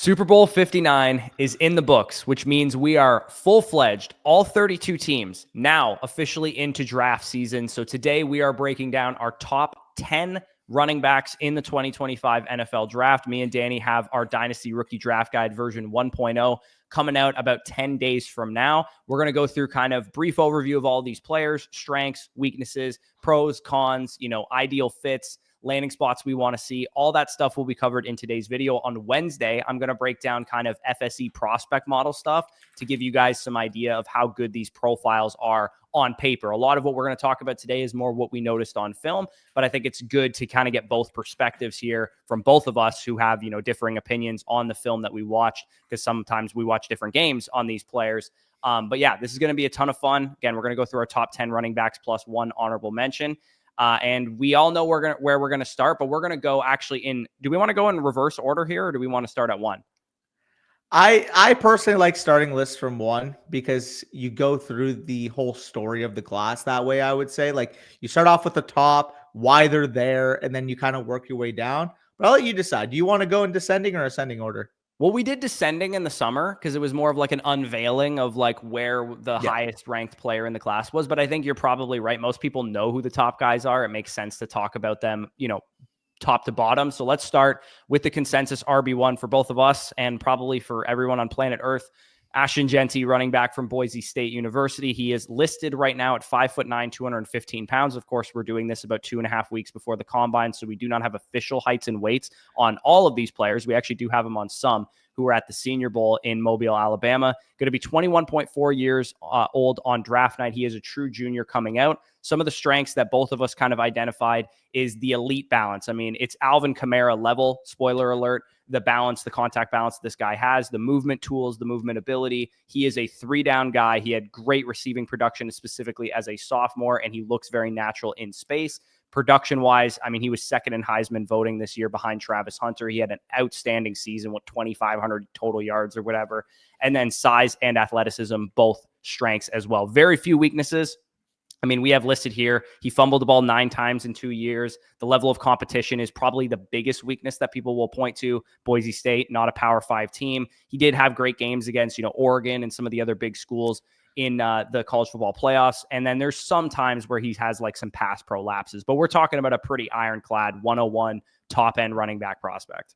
Super Bowl 59 is in the books, which means we are full-fledged, all 32 teams now officially into draft season. So today we are breaking down our top 10 running backs in the 2025 NFL draft. Me and Danny have our Dynasty Rookie Draft Guide version 1.0 coming out about 10 days from now. We're going to go through kind of brief overview of all these players, strengths, weaknesses, pros, cons, ideal fits, landing spots we want to see. All that stuff will be covered in today's video. On Wednesday, I'm going to break down kind of FSE prospect model stuff to give you guys some idea of how good these profiles are on paper. A lot of what we're going to talk about today is more what we noticed on film, but I think it's good to kind of get both perspectives here from both of us who have, differing opinions on the film that we watched, because sometimes we watch different games on these players. But yeah, this is going to be a ton of fun. Again, we're going to go through our top 10 running backs plus one honorable mention. And we all know where we're going to start, but we're going to go actually do we want to go in reverse order here, or do we want to start at one? I personally like starting lists from one because you go through the whole story of the class that way. I would say, like, you start off with the top, why they're there, and then you kind of work your way down. But I'll let you decide. Do you want to go in descending or ascending order? Well, we did descending in the summer because it was more of like an unveiling of like where the highest ranked player in the class was. But I think you're probably right. Most people know who the top guys are. It makes sense to talk about them, top to bottom. So let's start with the consensus RB1 for both of us and probably for everyone on planet Earth. Ashton Jeanty, running back from Boise State University. He is listed right now at 5'9", 215 pounds. Of course, we're doing this about 2.5 weeks before the combine, so we do not have official heights and weights on all of these players. We actually do have them on some who are at the Senior Bowl in Mobile, Alabama. Going to be 21.4 years old on draft night. He is a true junior coming out. Some of the strengths that both of us kind of identified is the elite balance. I mean, it's Alvin Kamara level, spoiler alert, the balance, the contact balance this guy has, the movement tools, the movement ability. He is a 3-down guy. He had great receiving production, specifically as a sophomore, and he looks very natural in space. Production-wise, I mean, he was second in Heisman voting this year behind Travis Hunter. He had an outstanding season with 2,500 total yards or whatever. And then size and athleticism, both strengths as well. Very few weaknesses. I mean, we have listed here, he fumbled the ball 9 times in 2 years. The level of competition is probably the biggest weakness that people will point to. Boise State, not a Power 5 team. He did have great games against, Oregon and some of the other big schools in the college football playoffs. And then there's some times where he has like some pass pro lapses, but we're talking about a pretty ironclad 101 top end running back prospect.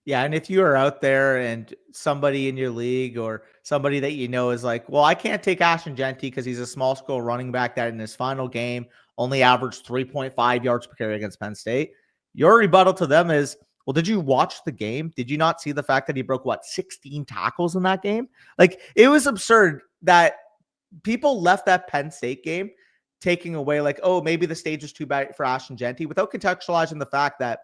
Yeah, and if you are out there and somebody in your league or somebody that is like, well, I can't take Ashton Jeanty because he's a small school running back that in his final game only averaged 3.5 yards per carry against Penn State, your rebuttal to them is, well, did you watch the game? Did you not see the fact that he broke, 16 tackles in that game? Like, it was absurd that people left that Penn State game taking away like, oh, maybe the stage was too bad for Ashton Jeanty without contextualizing the fact that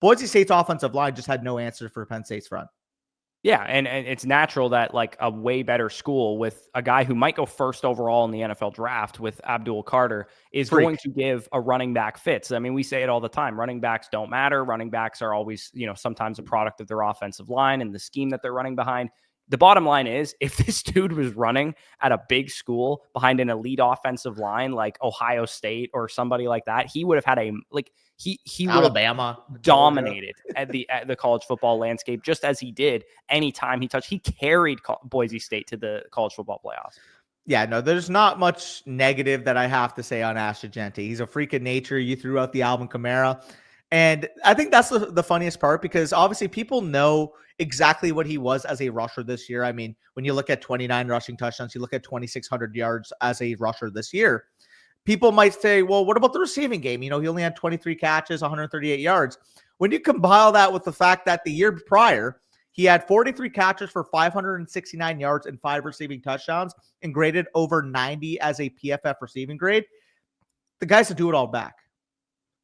Boise State's offensive line just had no answer for Penn State's front. Yeah, and it's natural that like a way better school with a guy who might go first overall in the NFL draft with Abdul Carter is going to give a running back fits. I mean, we say it all the time. Running backs don't matter. Running backs are always, sometimes a product of their offensive line and the scheme that they're running behind. The bottom line is, if this dude was running at a big school behind an elite offensive line like Ohio State or somebody like that, he would have had he would Alabama have dominated at the college football landscape, just as he did anytime he touched. He carried Boise State to the college football playoffs. Yeah, no, there's not much negative that I have to say on Ashton Jeanty. He's a freak of nature. You threw out the Alvin Kamara. And I think that's the funniest part, because obviously people know exactly what he was as a rusher this year. I mean, when you look at 29 rushing touchdowns, you look at 2,600 yards as a rusher this year. People might say, well, what about the receiving game? He only had 23 catches, 138 yards. When you compile that with the fact that the year prior, he had 43 catches for 569 yards and 5 receiving touchdowns and graded over 90 as a PFF receiving grade, the guy's a do-it-all back.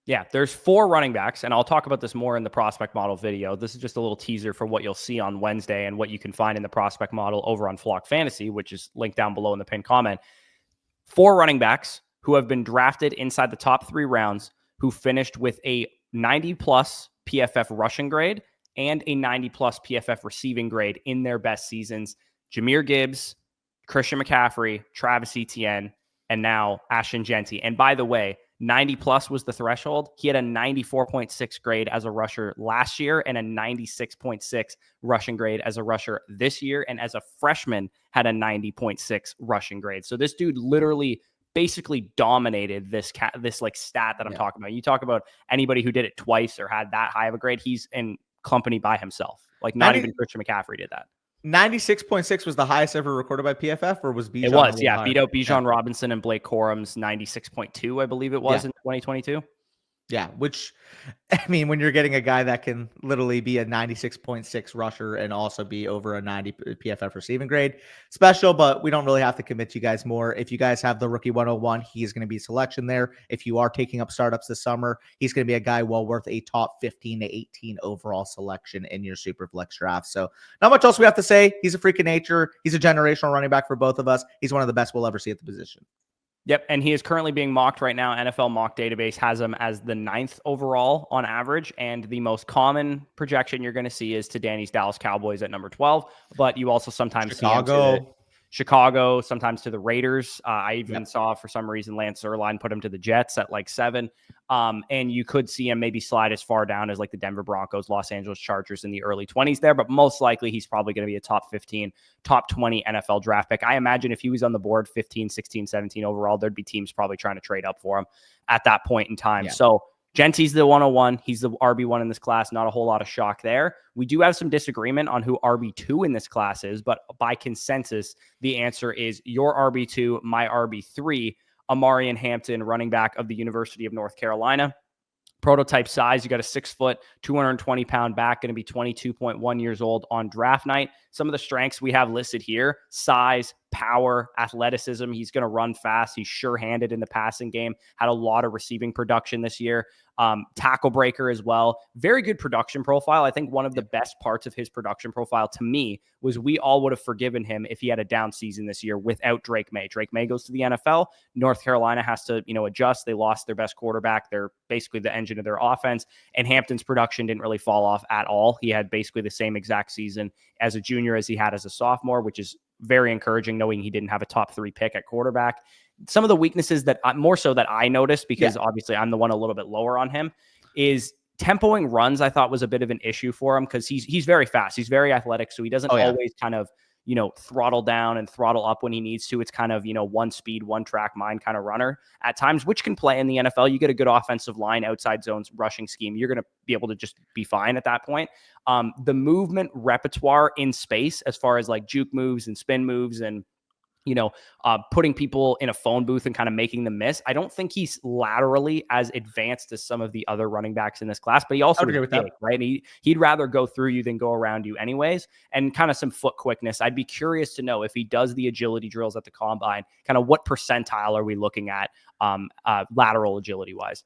Yeah, there's 4 running backs, and I'll talk about this more in the prospect model video. This is just a little teaser for what you'll see on Wednesday and what you can find in the prospect model over on Flock Fantasy, which is linked down below in the pinned comment. 4 running backs who have been drafted inside the top 3 rounds who finished with a 90-plus PFF rushing grade and a 90-plus PFF receiving grade in their best seasons. Jahmyr Gibbs, Christian McCaffrey, Travis Etienne, and now Ashton Jeanty. And by the way, 90 plus was the threshold. He had a 94.6 grade as a rusher last year and a 96.6 rushing grade as a rusher this year. And as a freshman, had a 90.6 rushing grade. So this dude literally basically dominated this like stat that I'm talking about. You talk about anybody who did it twice or had that high of a grade, he's in company by himself. Like not even Christian McCaffrey did that. 96.6 was the highest ever recorded by PFF, or was Bijan? It was, yeah. Beat out Bijan Robinson and Blake Corum's 96.2, I believe it was in 2022. Yeah, which, I mean, when you're getting a guy that can literally be a 96.6 rusher and also be over a 90 PFF receiving grade, special, but we don't really have to commit you guys more. If you guys have the rookie 101, he's going to be selection there. If you are taking up startups this summer, he's going to be a guy well worth a top 15 to 18 overall selection in your super flex draft. So not much else we have to say. He's a freak of nature. He's a generational running back for both of us. He's one of the best we'll ever see at the position. Yep, and he is currently being mocked right now. NFL Mock Database has him as the 9th overall on average, and the most common projection you're going to see is to Danny's Dallas Cowboys at number 12, but you also sometimes see him to Chicago, sometimes to the Raiders. I even saw, for some reason, Lance Zierlein put him to the Jets at like 7. And you could see him maybe slide as far down as like the Denver Broncos, Los Angeles Chargers in the early 20s there. But most likely, he's probably going to be a top 15, top 20 NFL draft pick. I imagine if he was on the board 15, 16, 17 overall, there'd be teams probably trying to trade up for him at that point in time. So Jeanty's the 101. He's the RB1 in this class. Not a whole lot of shock there. We do have some disagreement on who RB2 in this class is, but by consensus, the answer is your RB2, my RB3, Omarion Hampton, running back of the University of North Carolina. Prototype size, you got a 6 foot, 220 pound back, going to be 22.1 years old on draft night. Some of the strengths we have listed here: size, power, athleticism. He's going to run fast. He's sure-handed in the passing game. Had a lot of receiving production this year. Tackle breaker as well. Very good production profile. I think one of the best parts of his production profile to me was we all would have forgiven him if he had a down season this year without Drake May. Drake May goes to the NFL. North Carolina has to, adjust. They lost their best quarterback. They're basically the engine of their offense. And Hampton's production didn't really fall off at all. He had basically the same exact season as a junior as he had as a sophomore, which is very encouraging, knowing he didn't have a top 3 pick at quarterback. Some of the weaknesses that more so that I noticed, because obviously I'm the one a little bit lower on him, is tempoing runs. I thought was a bit of an issue for him because he's very fast. He's very athletic. So he doesn't always kind of, throttle down and throttle up when he needs to. It's kind of, one speed, one track mind kind of runner at times, which can play in the NFL. You get a good offensive line, outside zones, rushing scheme. You're going to be able to just be fine at that point. The movement repertoire in space, as far as like juke moves and spin moves and, putting people in a phone booth and kind of making them miss. I don't think he's laterally as advanced as some of the other running backs in this class, but he also is big, right? He'd rather go through you than go around you anyways, and kind of some foot quickness. I'd be curious to know if he does the agility drills at the combine, kind of what percentile are we looking at lateral agility wise?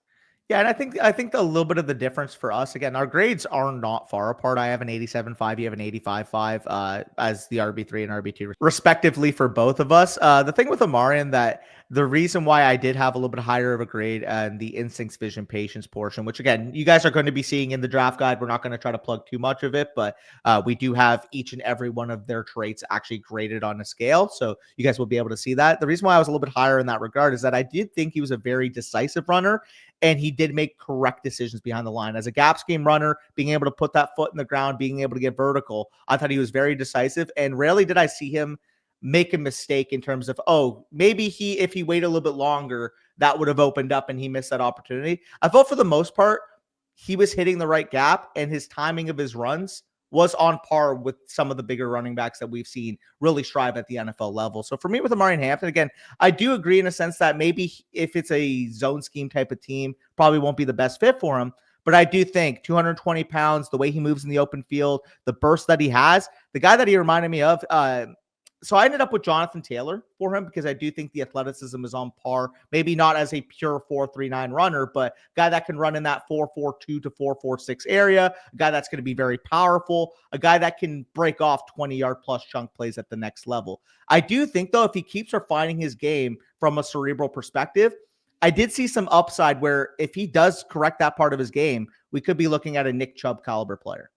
Yeah, and I think a little bit of the difference for us, again, our grades are not far apart. I have an 87.5, you have an 85.5 as the RB3 and RB2 respectively for both of us. The thing with Omarion, that the reason why I did have a little bit higher of a grade and the instincts, vision, patience portion, which again, you guys are going to be seeing in the draft guide. We're not going to try to plug too much of it, but we do have each and every one of their traits actually graded on a scale. So you guys will be able to see that. The reason why I was a little bit higher in that regard is that I did think he was a very decisive runner, and he did make correct decisions behind the line. As a gap scheme runner, being able to put that foot in the ground, being able to get vertical, I thought he was very decisive. And rarely did I see him make a mistake in terms of, maybe if he waited a little bit longer, that would have opened up and he missed that opportunity. I felt for the most part, he was hitting the right gap, and his timing of his runs was on par with some of the bigger running backs that we've seen really strive at the NFL level. So for me with Omarion Hampton, again, I do agree in a sense that maybe if it's a zone scheme type of team, probably won't be the best fit for him. But I do think 220 pounds, the way he moves in the open field, the burst that he has, the guy that he reminded me of, so I ended up with Jonathan Taylor for him because I do think the athleticism is on par. Maybe not as a pure 4.39 runner, but a guy that can run in that 4.42 to 4.46 area, a guy that's going to be very powerful, a guy that can break off 20-yard plus chunk plays at the next level. I do think, though, if he keeps refining his game from a cerebral perspective, I did see some upside where if he does correct that part of his game, we could be looking at a Nick Chubb caliber player.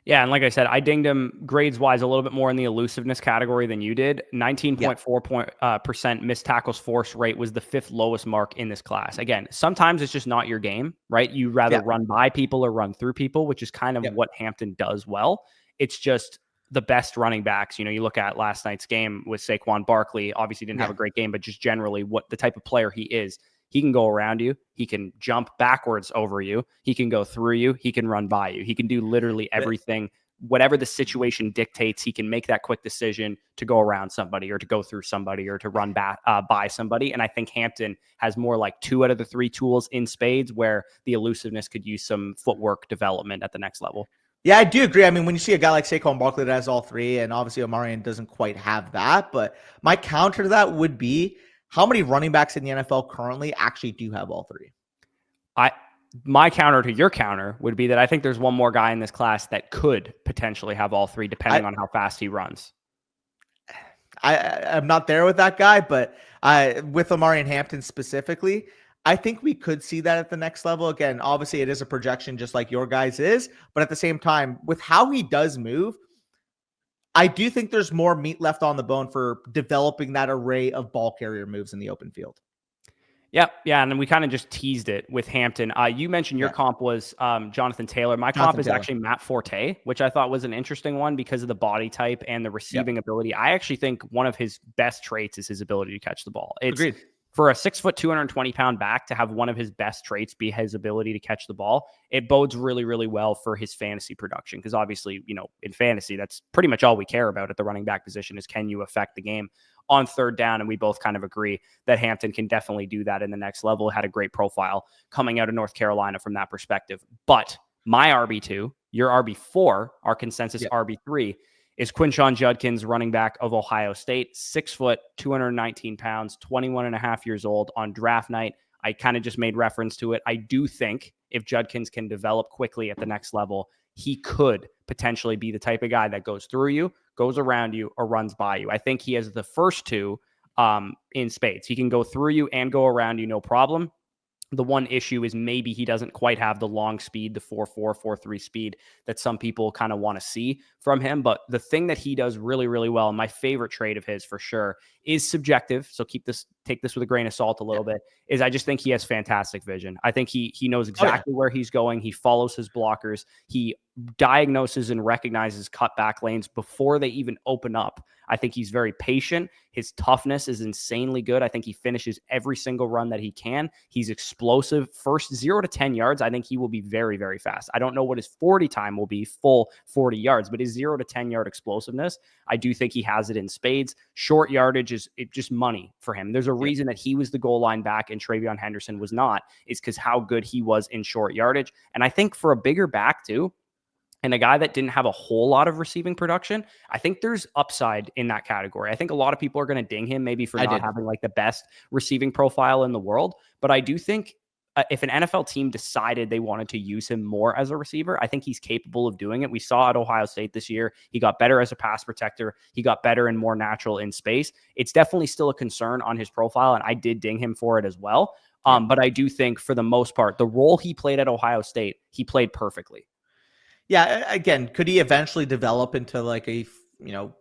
Yeah, and like I said, I dinged him grades-wise a little bit more in the elusiveness category than you did. 19.4% missed tackles force rate was the 5th lowest mark in this class. Again, sometimes it's just not your game, right? You rather run by people or run through people, which is kind of what Hampton does well. It's just the best running backs. You look at last night's game with Saquon Barkley. Obviously didn't have a great game, but just generally what the type of player he is. He can go around you. He can jump backwards over you. He can go through you. He can run by you. He can do literally everything. Whatever the situation dictates, he can make that quick decision to go around somebody or to go through somebody or to run by somebody. And I think Hampton has more like 2 out of the 3 tools in spades, where the elusiveness could use some footwork development at the next level. Yeah, I do agree. I mean, when you see a guy like Saquon Barkley that has all 3, and obviously Omarion doesn't quite have that, but my counter to that would be, how many running backs in the NFL currently actually do have all 3? My counter to your counter would be that I think there's one more guy in this class that could potentially have all 3, depending on how fast he runs. I'm not there with that guy, but with Omarion Hampton specifically, I think we could see that at the next level. Again, obviously it is a projection just like your guys is, but at the same time, with how he does move, I do think there's more meat left on the bone for developing that array of ball carrier moves in the open field. Yeah, and then we kind of just teased it with Hampton. You mentioned your comp was Jonathan Taylor. My comp is actually Matt Forte, which I thought was an interesting one because of the body type and the receiving ability. I actually think one of his best traits is his ability to catch the ball. Agreed. For a 6 foot, 220 pound back to have one of his best traits be his ability to catch the ball, it bodes really, really well for his fantasy production. Because obviously, in fantasy, that's pretty much all we care about at the running back position is, can you affect the game on third down? And we both kind of agree that Hampton can definitely do that in the next level. Had a great profile coming out of North Carolina from that perspective. But my RB2, your RB4, our consensus RB3, is Quinshon Judkins, running back of Ohio State, 6 foot, 219 pounds, 21 and a half years old on draft night. I kind of just made reference to it. I do think if Judkins can develop quickly at the next level, he could potentially be the type of guy that goes through you, goes around you, or runs by you. I think he has the first 2 in spades. He can go through you and go around you, no problem. The one issue is maybe he doesn't quite have the long speed, the 4.4, 4.3 speed that some people kind of want to see from him. But the thing that he does really, really well, and my favorite trait of his for sure, is subjective. So take this with a grain of salt a little bit, is I just think he has fantastic vision. I think he knows exactly where he's going. He follows his blockers. He diagnoses and recognizes cutback lanes before they even open up. I think he's very patient. His toughness is insanely good. I think he finishes every single run that he can. He's explosive. First 0 to 10 yards, I think he will be very, very fast. I don't know what his 40 time will be, full 40 yards, but his 0 to 10 yard explosiveness, I do think he has it in spades. Short yardage is just money for him. There's a reason that he was the goal line back and TreVeyon Henderson was not, is because how good he was in short yardage. And I think for a bigger back too, and a guy that didn't have a whole lot of receiving production, I think there's upside in that category. I think a lot of people are going to ding him maybe for not having like the best receiving profile in the world. But I do think if an NFL team decided they wanted to use him more as a receiver, I think he's capable of doing it. We saw at Ohio State this year, he got better as a pass protector. He got better and more natural in space. It's definitely still a concern on his profile, and I did ding him for it as well. But I do think for the most part, the role he played at Ohio State, he played perfectly. Yeah, again, could he eventually develop into like a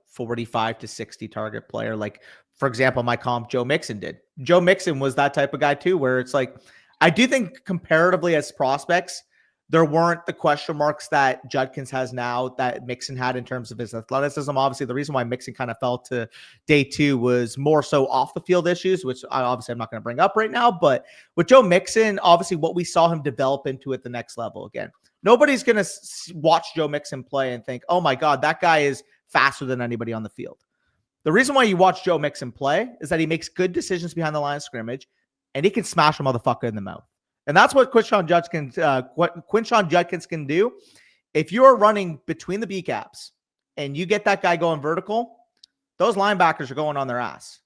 45 to 60 target player? Like, for example, my comp, Joe Mixon did. Joe Mixon was that type of guy too, where it's like, I do think comparatively as prospects, there weren't the question marks that Judkins has now that Mixon had in terms of his athleticism. Obviously, the reason why Mixon kind of fell to day 2 was more so off the field issues, which I'm not going to bring up right now. But with Joe Mixon, obviously what we saw him develop into at the next level. Again, nobody's going to watch Joe Mixon play and think, oh my God, that guy is faster than anybody on the field. The reason why you watch Joe Mixon play is that he makes good decisions behind the line of scrimmage and he can smash a motherfucker in the mouth. And that's what Quinshon Judkins can do. If you're running between the B caps and you get that guy going vertical, those linebackers are going on their ass.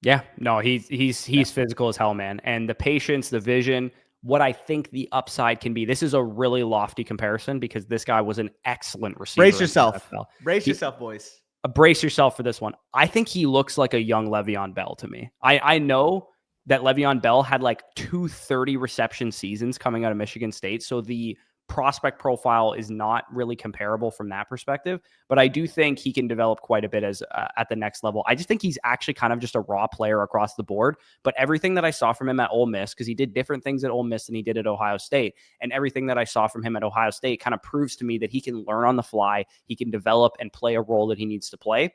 Yeah, no, he's physical as hell, man. And the patience, the vision, what I think the upside can be. This is a really lofty comparison because this guy was an excellent receiver. Brace yourself. Brace yourself, boys. Brace yourself for this one. I think he looks like a young Le'Veon Bell to me. I know that Le'Veon Bell had like 230 reception seasons coming out of Michigan State. So the prospect profile is not really comparable from that perspective, but I do think he can develop quite a bit as at the next level. I just think he's actually kind of just a raw player across the board, but everything that I saw from him at Ole Miss, because he did different things at Ole Miss than he did at Ohio State, and everything that I saw from him at Ohio State kind of proves to me that he can learn on the fly, he can develop and play a role that he needs to play.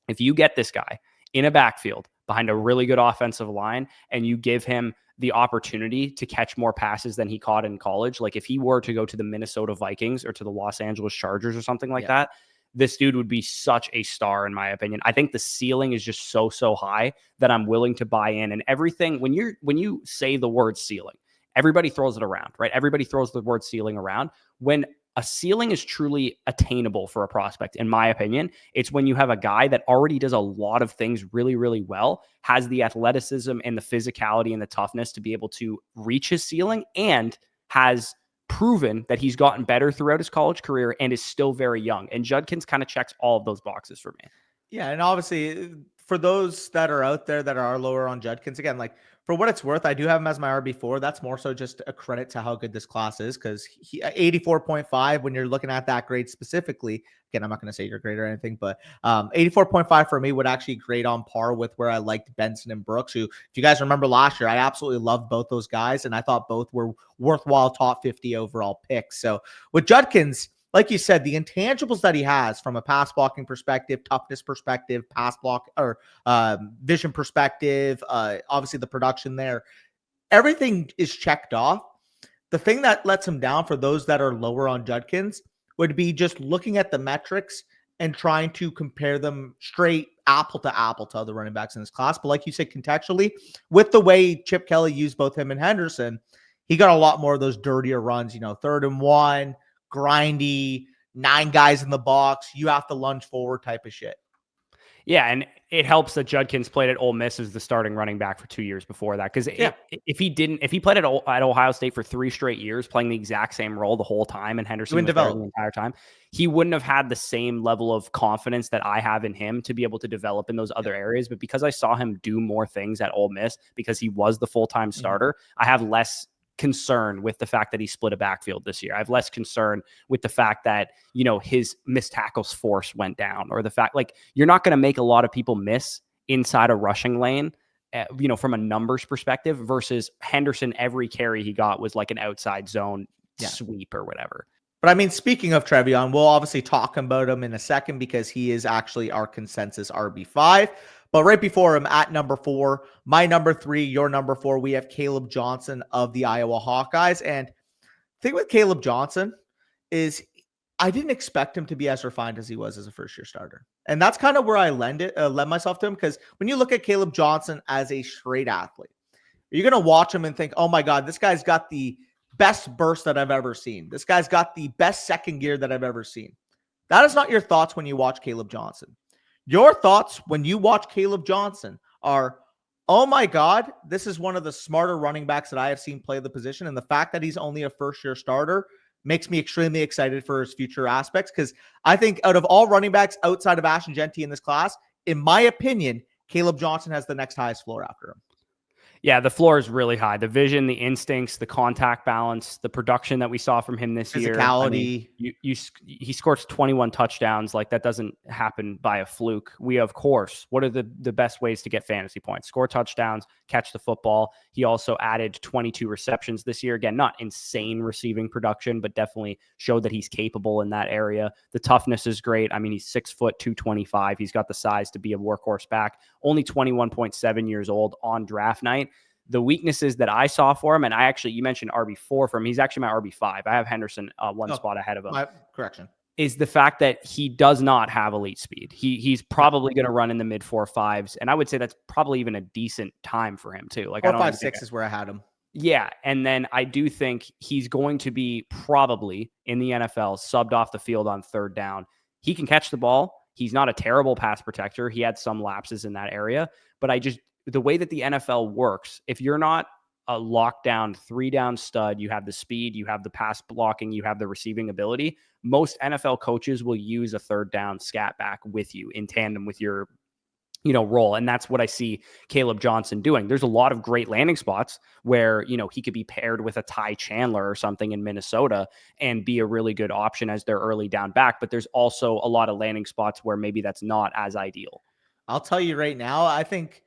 If you get this guy in a backfield behind a really good offensive line and you give him the opportunity to catch more passes than he caught in college, like if he were to go to the Minnesota Vikings or to the Los Angeles Chargers or something like that, this dude would be such a star, in my opinion. I think the ceiling is just so high that I'm willing to buy in. And everything, when you say the word ceiling, everybody throws it around, right? Everybody throws the word ceiling around. When a ceiling is truly attainable for a prospect, in my opinion, it's when you have a guy that already does a lot of things really, really well, has the athleticism and the physicality and the toughness to be able to reach his ceiling, and has proven that he's gotten better throughout his college career and is still very young. And Judkins kind of checks all of those boxes for me. Yeah, and obviously for those that are out there that are lower on Judkins, again, like for what it's worth, I do have him as my RB4. That's more so just a credit to how good this class is, because he 84.5, when you're looking at that grade specifically, again, I'm not going to say your grade or anything, but 84.5 for me would actually grade on par with where I liked Benson and Brooks, who, if you guys remember last year, I absolutely loved both those guys, and I thought both were worthwhile top 50 overall picks. So with Judkins, like you said, the intangibles that he has from a pass blocking perspective, toughness perspective, pass block or vision perspective, obviously the production there, everything is checked off. The thing that lets him down for those that are lower on Judkins would be just looking at the metrics and trying to compare them straight apple to other running backs in this class. But like you said, contextually, with the way Chip Kelly used both him and Henderson, he got a lot more of those dirtier runs, 3rd and 1, grindy, 9 guys in the box, you have to lunge forward type of shit. Yeah, and it helps that Judkins played at Ole Miss as the starting running back for 2 years before that. Because if he played at Ohio State for 3 straight years, playing the exact same role the whole time, and Henderson was there the entire time, he wouldn't have had the same level of confidence that I have in him to be able to develop in those other areas. But because I saw him do more things at Ole Miss, because he was the full-time starter, I have less concern with the fact that he split a backfield this year. I have less concern with the fact that, his missed tackles force went down, or the fact, like, you're not going to make a lot of people miss inside a rushing lane, from a numbers perspective, versus Henderson, every carry he got was like an outside zone sweep or whatever. But I mean, speaking of TreVeyon, we'll obviously talk about him in a second because he is actually our consensus RB5. But right before him at number 4, my number 3, your number 4, we have Kaleb Johnson of the Iowa Hawkeyes. And the thing with Kaleb Johnson is I didn't expect him to be as refined as he was as a first-year starter. And that's kind of where I lend myself to him, because when you look at Kaleb Johnson as a straight athlete, you're going to watch him and think, oh my God, this guy's got the best burst that I've ever seen. This guy's got the best second gear that I've ever seen. That is not your thoughts when you watch Kaleb Johnson. Your thoughts when you watch Kaleb Johnson are, oh my God, this is one of the smarter running backs that I have seen play the position. And the fact that he's only a first-year starter makes me extremely excited for his future aspects, because I think out of all running backs outside of Ashton Jeanty in this class, in my opinion, Kaleb Johnson has the next highest floor after him. Yeah, the floor is really high. The vision, the instincts, the contact balance, the production that we saw from him this year. Physicality. He scores 21 touchdowns. Like, that doesn't happen by a fluke. We, of course, what are the best ways to get fantasy points? Score touchdowns, catch the football. He also added 22 receptions this year. Again, not insane receiving production, but definitely showed that he's capable in that area. The toughness is great. I mean, he's 6 foot, 225. He's got the size to be a workhorse back. Only 21.7 years old on draft night. The weaknesses that I saw for him, and you mentioned RB4 for him. He's actually my RB5. I have Henderson one spot ahead of him. Correction. Is the fact that he does not have elite speed. He's probably going to run in the mid 4.5s, and I would say that's probably even a decent time for him too. Like 4.56 is where I had him. Yeah, and then I do think he's going to be probably in the NFL subbed off the field on 3rd down. He can catch the ball. He's not a terrible pass protector. He had some lapses in that area, but the way that the NFL works, if you're not a lockdown 3-down stud, you have the speed, you have the pass blocking, you have the receiving ability. Most NFL coaches will use a 3rd down scat back with you in tandem with your role. And that's what I see Kaleb Johnson doing. There's a lot of great landing spots where, he could be paired with a Ty Chandler or something in Minnesota and be a really good option as their early down back. But there's also a lot of landing spots where maybe that's not as ideal. I'll tell you right now, I think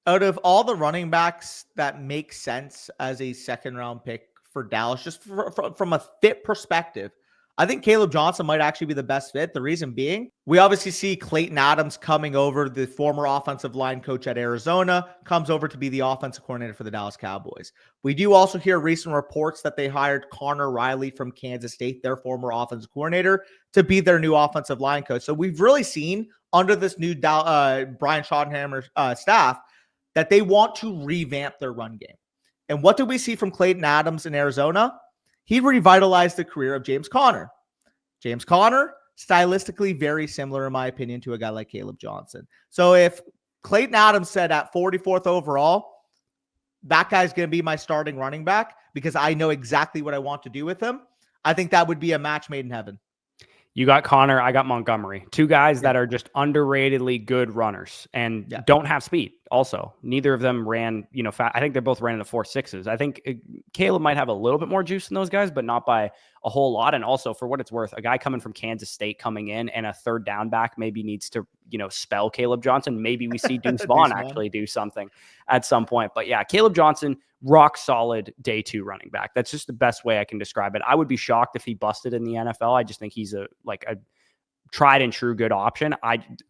out of all the running backs that make sense as a second round pick for Dallas, just from a fit perspective, I think Kaleb Johnson might actually be the best fit. The reason being, we obviously see Clayton Adams coming over, the former offensive line coach at Arizona, comes over to be the offensive coordinator for the Dallas Cowboys. We do also hear recent reports that they hired Connor Riley from Kansas State, their former offensive coordinator, to be their new offensive line coach. So we've really seen under this new Brian Schottenheimer staff that they want to revamp their run game. And what did we see from Clayton Adams in Arizona? He revitalized the career of James Conner. James Conner, stylistically very similar, in my opinion, to a guy like Kaleb Johnson. So if Clayton Adams said at 44th overall, that guy's going to be my starting running back because I know exactly what I want to do with him, I think that would be a match made in heaven. You got Connor, I got Montgomery. Two guys that are just underratedly good runners and don't have speed. Also, neither of them ran, fast. I think they both ran in the 4.6s. I think Kaleb might have a little bit more juice than those guys, but not by a whole lot. And also, for what it's worth, a guy coming from Kansas State coming in and a third down back maybe needs to, spell Kaleb Johnson. Maybe we see Deuce Vaughn actually do something at some point. But yeah, Kaleb Johnson, rock solid day 2 running back. That's just the best way I can describe it. I would be shocked if he busted in the NFL. I just think he's a tried and true good option.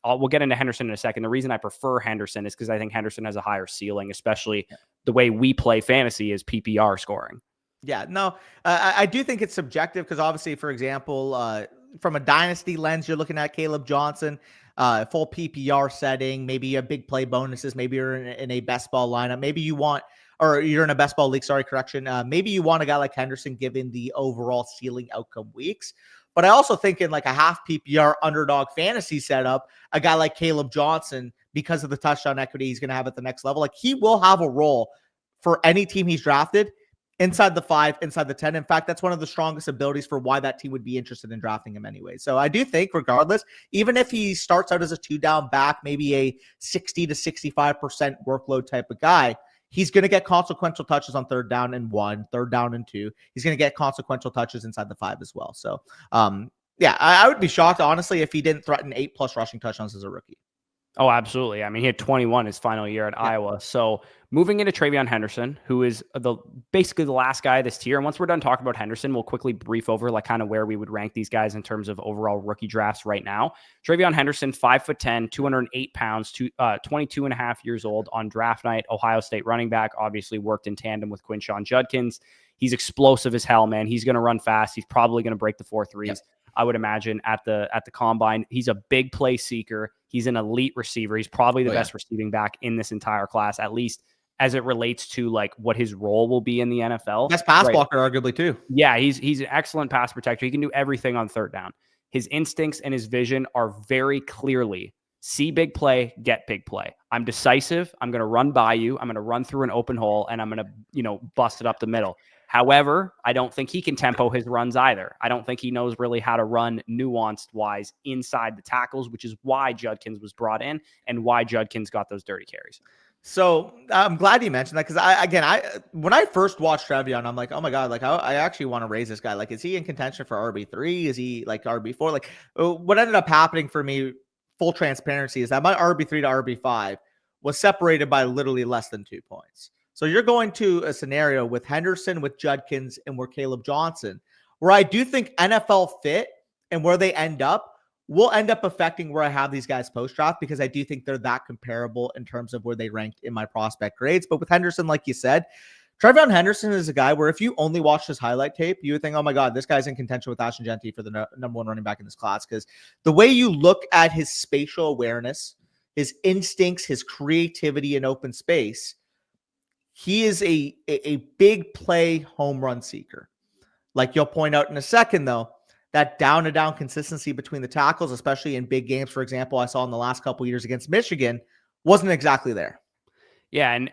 We'll get into Henderson in a second. The reason I prefer Henderson is because I think Henderson has a higher ceiling, especially the way we play fantasy is PPR scoring. Yeah, no, I do think it's subjective because obviously, for example, from a dynasty lens, you're looking at Kaleb Johnson, full PPR setting, maybe a big play bonuses, maybe you're in a best ball lineup, maybe you want, or you're in a best ball league, maybe you want a guy like Henderson given the overall ceiling outcome weeks. But I also think in like a half PPR underdog fantasy setup, a guy like Kaleb Johnson, because of the touchdown equity he's going to have at the next level, like he will have a role for any team he's drafted inside the 5, inside the 10. In fact, that's one of the strongest abilities for why that team would be interested in drafting him anyway. So I do think regardless, even if he starts out as a 2-down back, maybe a 60 to 65% workload type of guy, he's going to get consequential touches on 3rd down and 1, 3rd down and 2. He's going to get consequential touches inside the 5 as well. So, I would be shocked, honestly, if he didn't threaten 8+ rushing touchdowns as a rookie. Oh, absolutely. I mean, he had 21 his final year at Iowa. So moving into TreVeyon Henderson, who is basically the last guy of this tier. And once we're done talking about Henderson, we'll quickly brief over like kind of where we would rank these guys in terms of overall rookie drafts right now. TreVeyon Henderson, 5'10", 208 pounds, 22 and a half years old on draft night, Ohio State running back, obviously worked in tandem with Quinshon Judkins. He's explosive as hell, man. He's going to run fast. He's probably going to break the 4.3s. Yep. I would imagine at the combine. He's a big play seeker. He's an elite receiver. He's probably the best receiving back in this entire class, at least as it relates to like what his role will be in the NFL. Best pass blocker, arguably too. Yeah, he's an excellent pass protector. He can do everything on 3rd down. His instincts and his vision are very clearly see big play, get big play. I'm decisive. I'm going to run by you. I'm going to run through an open hole, and I'm going to bust it up the middle. However, I don't think he can tempo his runs either. I don't think he knows really how to run nuanced-wise inside the tackles, which is why Judkins was brought in and why Judkins got those dirty carries. So I'm glad you mentioned that because when I first watched TreVeyon, I'm like, oh my God, like I actually want to raise this guy. Like, is he in contention for RB3? Is he like RB4? Like what ended up happening for me, full transparency, is that my RB3 to RB5 was separated by literally less than 2 points. So you're going to a scenario with Henderson, with Judkins, and with Kaleb Johnson, where I do think NFL fit and where they end up will end up affecting where I have these guys post-draft because I do think they're that comparable in terms of where they ranked in my prospect grades. But with Henderson, like you said, TreVeyon Henderson is a guy where if you only watch his highlight tape, you would think, oh my God, this guy's in contention with Ashton Jeanty for the number 1 running back in this class. Because the way you look at his spatial awareness, his instincts, his creativity in open space, he is a big play home run seeker. Like you'll point out in a second, though, that down-to-down consistency between the tackles, especially in big games, for example, I saw in the last couple of years against Michigan, wasn't exactly there. Yeah, and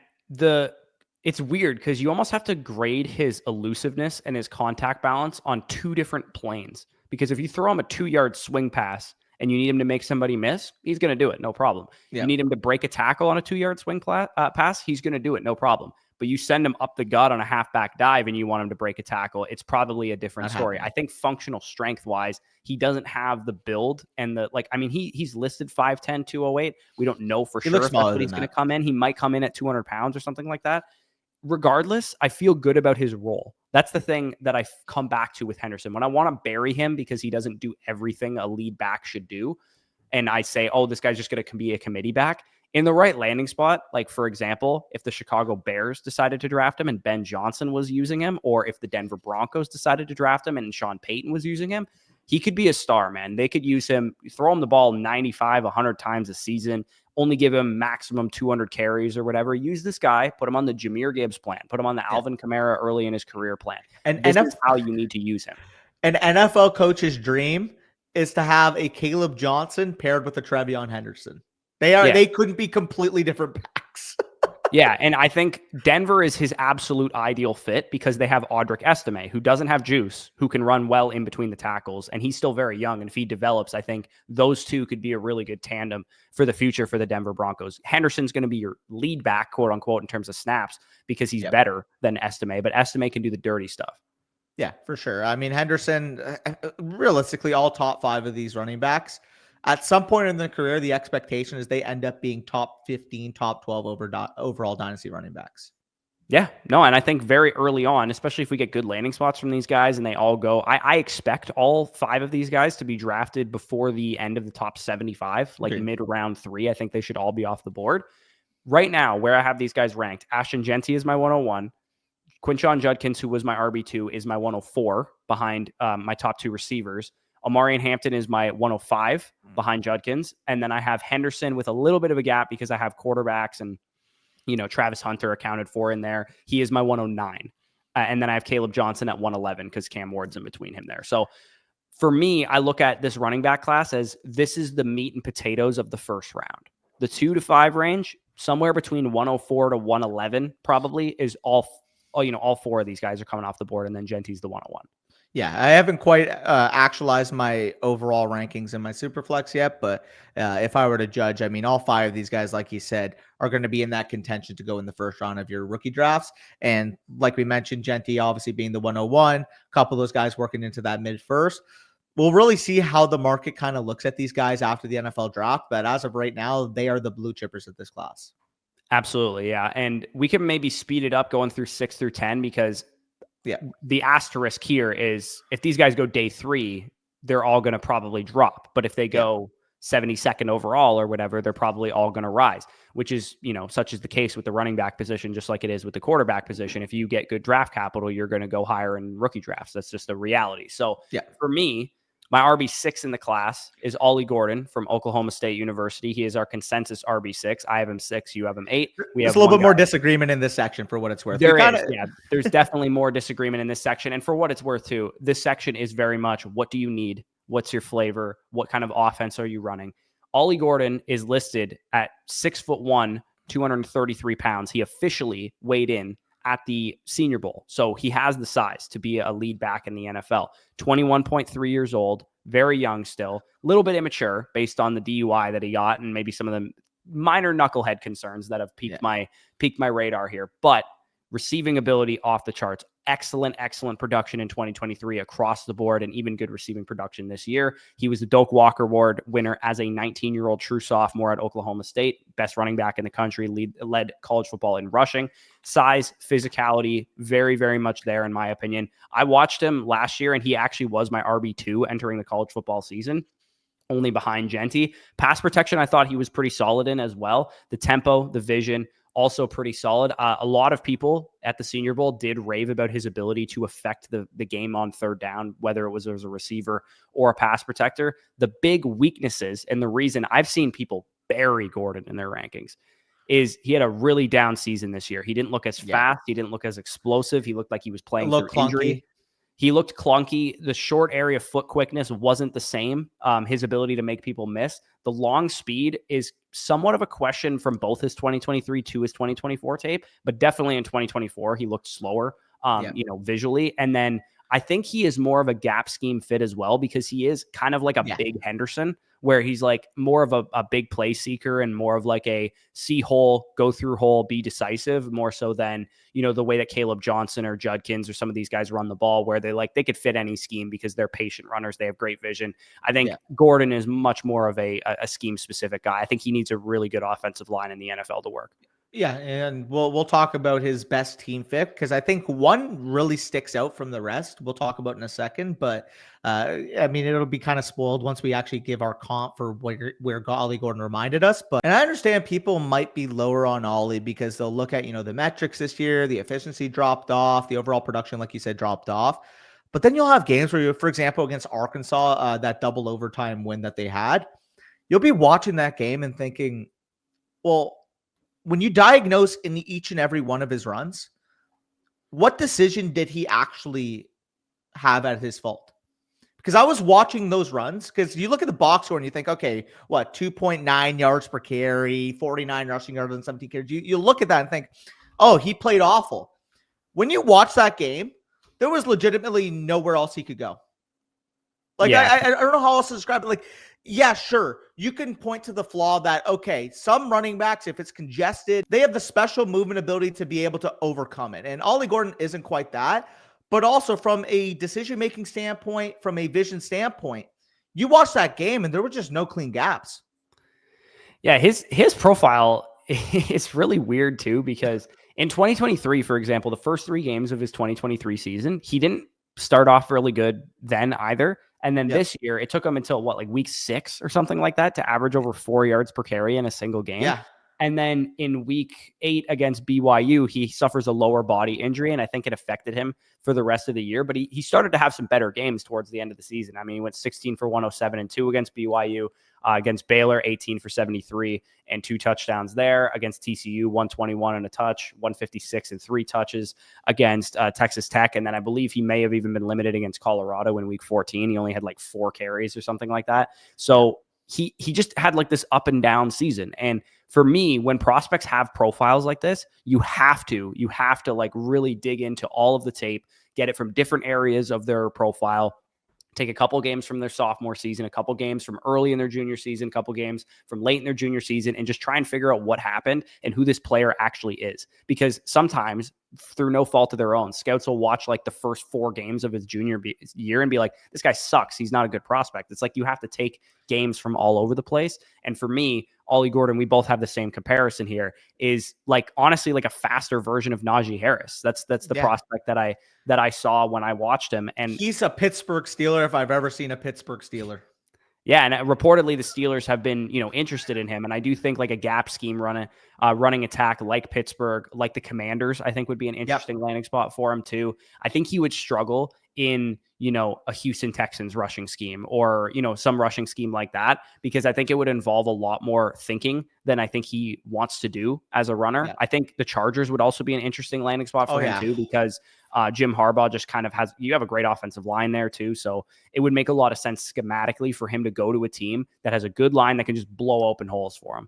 it's weird because you almost have to grade his elusiveness and his contact balance on 2 different planes. Because if you throw him a 2-yard swing pass and you need him to make somebody miss, he's going to do it. No problem. Yeah. You need him to break a tackle on a 2-yard swing pass. He's going to do it. No problem. But you send him up the gut on a halfback dive and you want him to break a tackle, it's probably a different story. I think functional strength wise, he doesn't have the build and he's listed 5'10", 208. We don't know for sure if that's what he's going to come in. He might come in at 200 pounds or something like that. Regardless, I feel good about his role. That's the thing that I come back to with Henderson. When I want to bury him because he doesn't do everything a lead back should do, and I say, oh, this guy's just going to be a committee back, in the right landing spot, like, for example, if the Chicago Bears decided to draft him and Ben Johnson was using him, or if the Denver Broncos decided to draft him and Sean Payton was using him, he could be a star, man. They could use him, throw him the ball 95, 100 times a season, only give him maximum 200 carries or whatever. Use this guy, put him on the Jahmyr Gibbs plan, put him on the Alvin Kamara early in his career plan. And this is how you need to use him. An NFL coach's dream is to have a Kaleb Johnson paired with a TreVeyon Henderson. They couldn't be completely different backs. Yeah, and I think Denver is his absolute ideal fit because they have Audric Estime, who doesn't have juice, who can run well in between the tackles, and he's still very young. And if he develops, I think those two could be a really good tandem for the future for the Denver Broncos. Henderson's going to be your lead back, quote unquote, in terms of snaps because he's better than Estime, but Estime can do the dirty stuff. Yeah, for sure. I mean, Henderson, realistically, all top 5 of these running backs, at some point in their career, the expectation is they end up being top 15, top 12 overall dynasty running backs. Yeah, no, and I think very early on, especially if we get good landing spots from these guys and they all go, I expect all 5 of these guys to be drafted before the end of the top 75, like mid-round 3. I think they should all be off the board. Right now, where I have these guys ranked, Ashton Jeanty is my 101. Quinshon Judkins, who was my RB2, is my 104 behind my top 2 receivers. Omarion Hampton is my 105 behind Judkins. And then I have Henderson with a little bit of a gap because I have quarterbacks and, Travis Hunter accounted for in there. He is my 109. And then I have Kaleb Johnson at 111 because Cam Ward's in between him there. So for me, I look at this running back class as this is the meat and potatoes of the first round. The 2 to 5 range, somewhere between 104 to 111 probably is all 4 of these guys are coming off the board. And then Genty's the 101. Yeah, I haven't quite actualized my overall rankings in my Superflex yet, but if I were to judge, I mean, all 5 of these guys, like you said, are going to be in that contention to go in the first round of your rookie drafts. And like we mentioned, Jeanty obviously being the 101, a couple of those guys working into that mid-first. We'll really see how the market kind of looks at these guys after the NFL draft, but as of right now, they are the blue chippers of this class. Absolutely, yeah. And we can maybe speed it up going through 6 through 10 because the asterisk here is if these guys go day 3, they're all going to probably drop. But if they go 72nd overall or whatever, they're probably all going to rise, which is, such is the case with the running back position, just like it is with the quarterback position. If you get good draft capital, you're going to go higher in rookie drafts. That's just a reality. So for me, my RB6 in the class is Ollie Gordon from Oklahoma State University. He is our consensus RB6. I have him 6. You have him 8. There's a little bit more disagreement in this section for what it's worth. There's definitely more disagreement in this section. And for what it's worth too, this section is very much what do you need? What's your flavor? What kind of offense are you running? Ollie Gordon is listed at 6'1", 233 pounds. He officially weighed in at the Senior Bowl. So he has the size to be a lead back in the NFL. 21.3 years old, very young still, a little bit immature based on the DUI that he got and maybe some of the minor knucklehead concerns that have piqued my radar here. But receiving ability off the charts. Excellent production in 2023 across the board and even good receiving production this year. He was the Doak Walker Award winner as a 19-year-old true sophomore at Oklahoma State. Best running back in the country, led college football in rushing. Size, physicality, very, very much there in my opinion. I watched him last year and he actually was my RB2 entering the college football season, only behind Jeanty. Pass protection, I thought he was pretty solid in as well. The tempo, the vision, also pretty solid. A lot of people at the Senior Bowl did rave about his ability to affect the game on third down, whether it was as a receiver or a pass protector. The big weaknesses and the reason I've seen people bury Gordon in their rankings is he had a really down season this year. He didn't look as fast. He didn't look as explosive. He looked like he was playing through injury. He looked clunky. The short area foot quickness wasn't the same. His ability to make people miss. The long speed is somewhat of a question from both his 2023 to his 2024 tape, but definitely in 2024, he looked slower, visually. And then I think he is more of a gap scheme fit as well, because he is kind of like a big Henderson, where he's like more of a big play seeker and more of like a see hole, go through hole, be decisive, more so than, the way that Kaleb Johnson or Judkins or some of these guys run the ball, where they could fit any scheme because they're patient runners. They have great vision. I think Gordon is much more of a scheme specific guy. I think he needs a really good offensive line in the NFL to work. Yeah, and we'll talk about his best team fit, because I think one really sticks out from the rest. We'll talk about in a second, but it'll be kind of spoiled once we actually give our comp for where Ollie Gordon reminded us. And I understand people might be lower on Ollie because they'll look at the metrics this year, the efficiency dropped off, the overall production, like you said, dropped off. But then you'll have games where for example, against Arkansas, that double overtime win that they had, you'll be watching that game and thinking, well, when you diagnose in each and every one of his runs, what decision did he actually have at his fault? Because I was watching those runs, because you look at the box score and you think, okay, 2.9 yards per carry, 49 rushing yards and 17 carries. You look at that and think, oh, he played awful. When you watch that game, there was legitimately nowhere else he could go. I don't know how else to describe it. Yeah, sure. You can point to the flaw that, okay, some running backs, if it's congested, they have the special movement ability to be able to overcome it. And Ollie Gordon isn't quite that. But also from a decision-making standpoint, from a vision standpoint, you watch that game and there were just no clean gaps. Yeah, his profile is really weird too, because in 2023, for example, the first 3 games of his 2023 season, he didn't start off really good then either. And then this year, it took him until week 6 or something like that to average over 4 yards per carry in a single game. Yeah. And then in week 8 against BYU, he suffers a lower body injury, and I think it affected him for the rest of the year. But he started to have some better games towards the end of the season. I mean, he went 16 for 107 and 2 against BYU, against Baylor, 18 for 73 and 2 touchdowns there. Against TCU, 121 and a touch, 156 and 3 touches against Texas Tech. And then I believe he may have even been limited against Colorado in week 14. He only had 4 carries or something like that. So he just had this up and down season. And for me, when prospects have profiles like this, you have to really dig into all of the tape, get it from different areas of their profile, take a couple games from their sophomore season, a couple games from early in their junior season, a couple games from late in their junior season, and just try and figure out what happened and who this player actually is. Because sometimes, through no fault of their own, scouts will watch the first 4 games of his junior year and be like, this guy sucks. He's not a good prospect. It's you have to take games from all over the place. And for me, Ollie Gordon, we both have the same comparison here, is honestly a faster version of Najee Harris. That's the prospect that I saw when I watched him. And he's a Pittsburgh Steeler if I've ever seen a Pittsburgh Steeler. Yeah, and reportedly the Steelers have been, interested in him, and I do think a gap scheme running attack like Pittsburgh, like the Commanders, I think would be an interesting landing spot for him too. I think he would struggle in, a Houston Texans rushing scheme or, some rushing scheme like that, because I think it would involve a lot more thinking than I think he wants to do as a runner. Yeah. I think the Chargers would also be an interesting landing spot for him too, because Jim Harbaugh just kind of you have a great offensive line there too. So it would make a lot of sense schematically for him to go to a team that has a good line that can just blow open holes for him.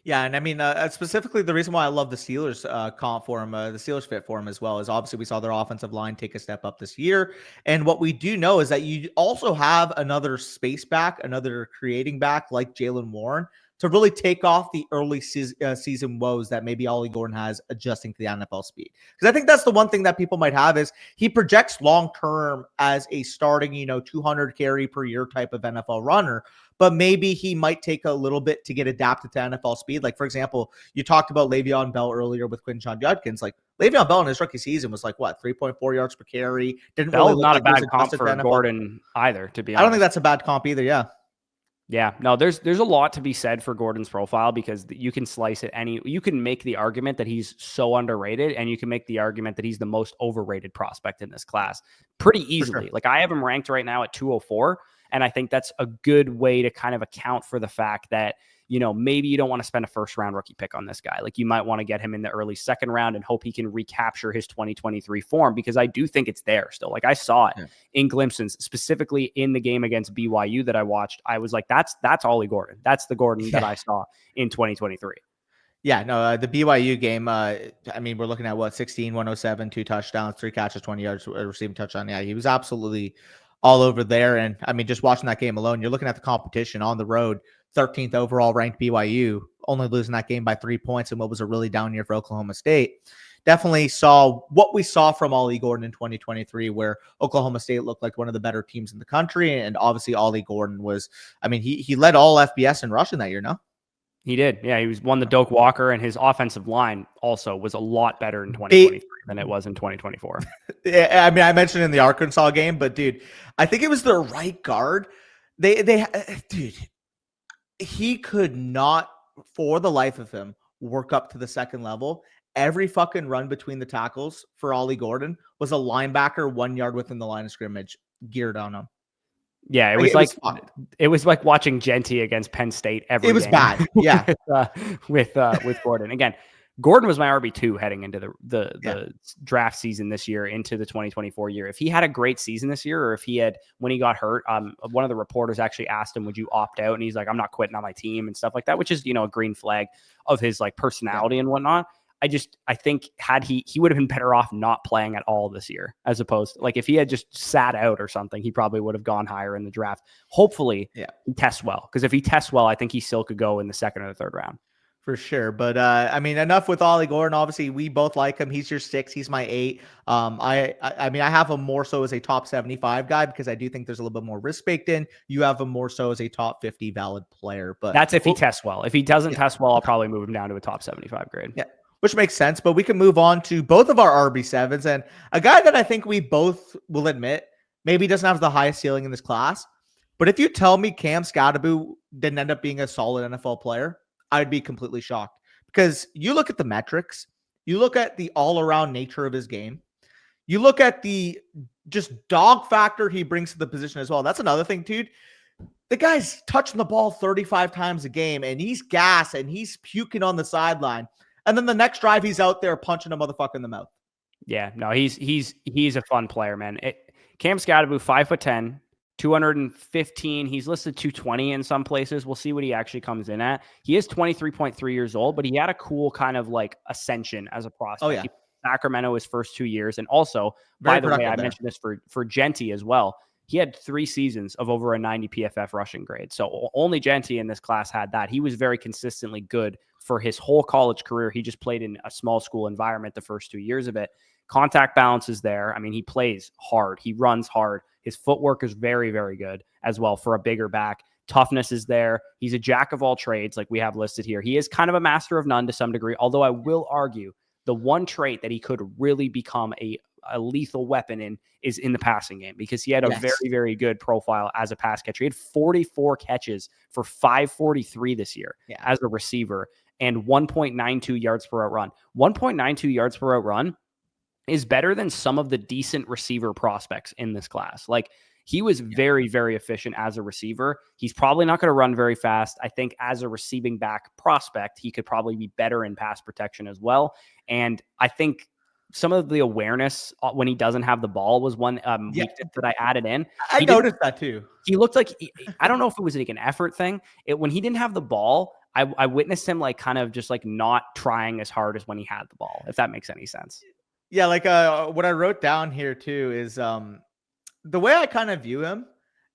Yeah, and I mean, specifically the reason why I love the Steelers comp for him, the Steelers fit for him as well, is obviously we saw their offensive line take a step up this year. And what we do know is that you also have another space back, another creating back like Jaylen Warren to really take off the early season woes that maybe Ollie Gordon has adjusting to the NFL speed. Because I think that's the one thing that people might have is he projects long-term as a starting, 200 carry per year type of NFL runner, but maybe he might take a little bit to get adapted to NFL speed. Like, for example, you talked about Le'Veon Bell earlier with Quinshon Judkins. Le'Veon Bell in his rookie season was 3.4 yards per carry. Didn't Bell's really not a bad comp for Gordon either, to be honest. I don't think that's a bad comp either, yeah. Yeah, no, there's a lot to be said for Gordon's profile, because you can slice it you can make the argument that he's so underrated, and you can make the argument that he's the most overrated prospect in this class pretty easily. Sure. I have him ranked right now at 204, and I think that's a good way to kind of account for the fact that, maybe you don't want to spend a first-round rookie pick on this guy. You might want to get him in the early second round and hope he can recapture his 2023 form, because I do think it's there still. I saw it in glimpses, specifically in the game against BYU that I watched. I was like, that's Ollie Gordon. That's the Gordon that I saw in 2023. Yeah, no, the BYU game, I mean, we're looking at what, 16, 107, 2 touchdowns, 3 catches, 20 yards, receiving touchdown. Yeah, he was absolutely all over there. And I mean, just watching that game alone, you're looking at the competition on the road, 13th overall ranked BYU, only losing that game by 3 points in what was a really down year for Oklahoma State. Definitely saw what we saw from Ollie Gordon in 2023, where Oklahoma State looked like one of the better teams in the country. And obviously, Ollie Gordon was, I mean, he led all FBS in rushing that year, no? He did. Yeah, he won the Doak Walker, and his offensive line also was a lot better in 2023 than it was in 2024. Yeah, I mean, I mentioned in the Arkansas game, but dude, I think it was their right guard. Dude, he could not, for the life of him, work up to the second level. Every fucking run between the tackles for Ollie Gordon was a linebacker 1 yard within the line of scrimmage geared on him. Yeah, it was like watching Jeanty against Penn State every. It was game. bad. Yeah, with Gordon. Again, Gordon was my RB2 heading into the draft season this year, into the 2024 year. If he had a great season this year, or if he had, when he got hurt, one of the reporters actually asked him, "Would you opt out?" And he's like, "I'm not quitting on my team," and stuff like that, which is, a green flag of his like personality and whatnot. I think had he would have been better off not playing at all this year, as opposed to, like, if he had just sat out or something, he probably would have gone higher in the draft. Hopefully he tests well, because if he tests well, I think he still could go in the second or the third round. For sure. But I mean, enough with Ollie Gordon. Obviously, we both like him. He's your 6. He's my 8. I mean, I have him more so as a top 75 guy, because I do think there's a little bit more risk baked in. You have him more so as a top 50 valid player. But that's if he tests well. If he doesn't test well, I'll probably move him down to a top 75 grade. Yeah, which makes sense. But we can move on to both of our RB7s, and a guy that I think we both will admit maybe doesn't have the highest ceiling in this class. But if you tell me Cam Skattebo didn't end up being a solid NFL player, I'd be completely shocked, because you look at the metrics, you look at the all-around nature of his game, you look at the just dog factor he brings to the position as well. That's another thing, dude. The guy's touching the ball 35 times a game, and he's gas, and he's puking on the sideline. And then the next drive, he's out there punching a motherfucker in the mouth. Yeah, no, he's a fun player, man. Cam Skattebo, 5'10", 215. He's listed 220 in some places. We'll see what he actually comes in at. He is 23.3 years old, but he had a cool kind of like ascension as a prospect. Oh, yeah. He Sacramento his first 2 years. And also, by the way, I mentioned this for Jeanty as well. He had 3 seasons of over a 90 PFF rushing grade. So only Jeanty in this class had that. He was very consistently good for his whole college career. He just played in a small school environment the first 2 years of it. Contact balance is there. I mean, he plays hard. He runs hard. His footwork is very, very good as well for a bigger back. Toughness is there. He's a jack of all trades, like we have listed here. He is kind of a master of none to some degree, although I will argue the one trait that he could really become a lethal weapon in is in the passing game, because he had a very, very good profile as a pass catcher. He had 44 catches for 543 this year as a receiver, and 1.92 yards per out run. 1.92 yards per out run is better than some of the decent receiver prospects in this class. Like, he was very, very efficient as a receiver. He's probably not going to run very fast. I think as a receiving back prospect, he could probably be better in pass protection as well. And I think some of the awareness when he doesn't have the ball was one weakness that I added in. I noticed that too. He looked like, I don't know if it was like an effort thing. When he didn't have the ball, I witnessed him like kind of just like not trying as hard as when he had the ball, if that makes any sense. Yeah, like what I wrote down here too is the way I kind of view him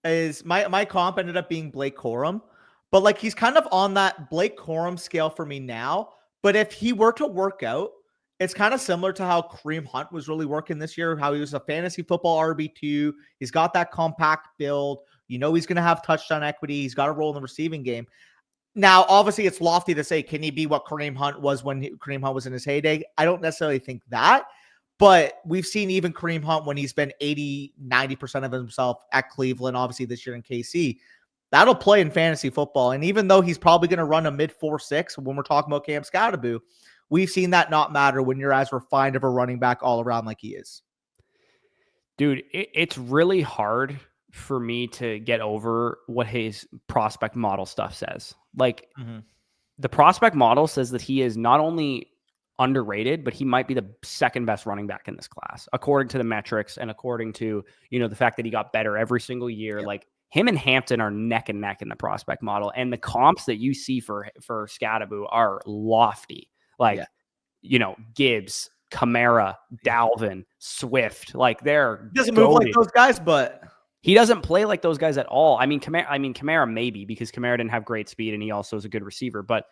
is my comp ended up being Blake Corum, but like he's kind of on that Blake Corum scale for me now. But if he were to work out, it's kind of similar to how Kareem Hunt was really working this year, how he was a fantasy football RB2. He's got that compact build. You know, he's going to have touchdown equity. He's got a role in the receiving game. Now, obviously, it's lofty to say, can he be what Kareem Hunt was when Kareem Hunt was in his heyday? I don't necessarily think that. But we've seen even Kareem Hunt when he's been 80, 90% of himself at Cleveland, obviously this year in KC. That'll play in fantasy football. And even though he's probably going to run a mid 4.6 when we're talking about Cam Skattebo, we've seen that not matter when you're as refined of a running back all around like he is. Dude, it's really hard for me to get over what his prospect model stuff says. Like, the prospect model says that he is not only underrated, but he might be the second best running back in this class, according to the metrics and according to, the fact that he got better every single year. Yep. Like, him and Hampton are neck and neck in the prospect model. And the comps that you see for Skattebo are lofty. Like, Gibbs, Kamara, Dalvin, Swift, like they're doesn't move like those guys, but he doesn't play like those guys at all. I mean, Kamara maybe, because Kamara didn't have great speed and he also is a good receiver, but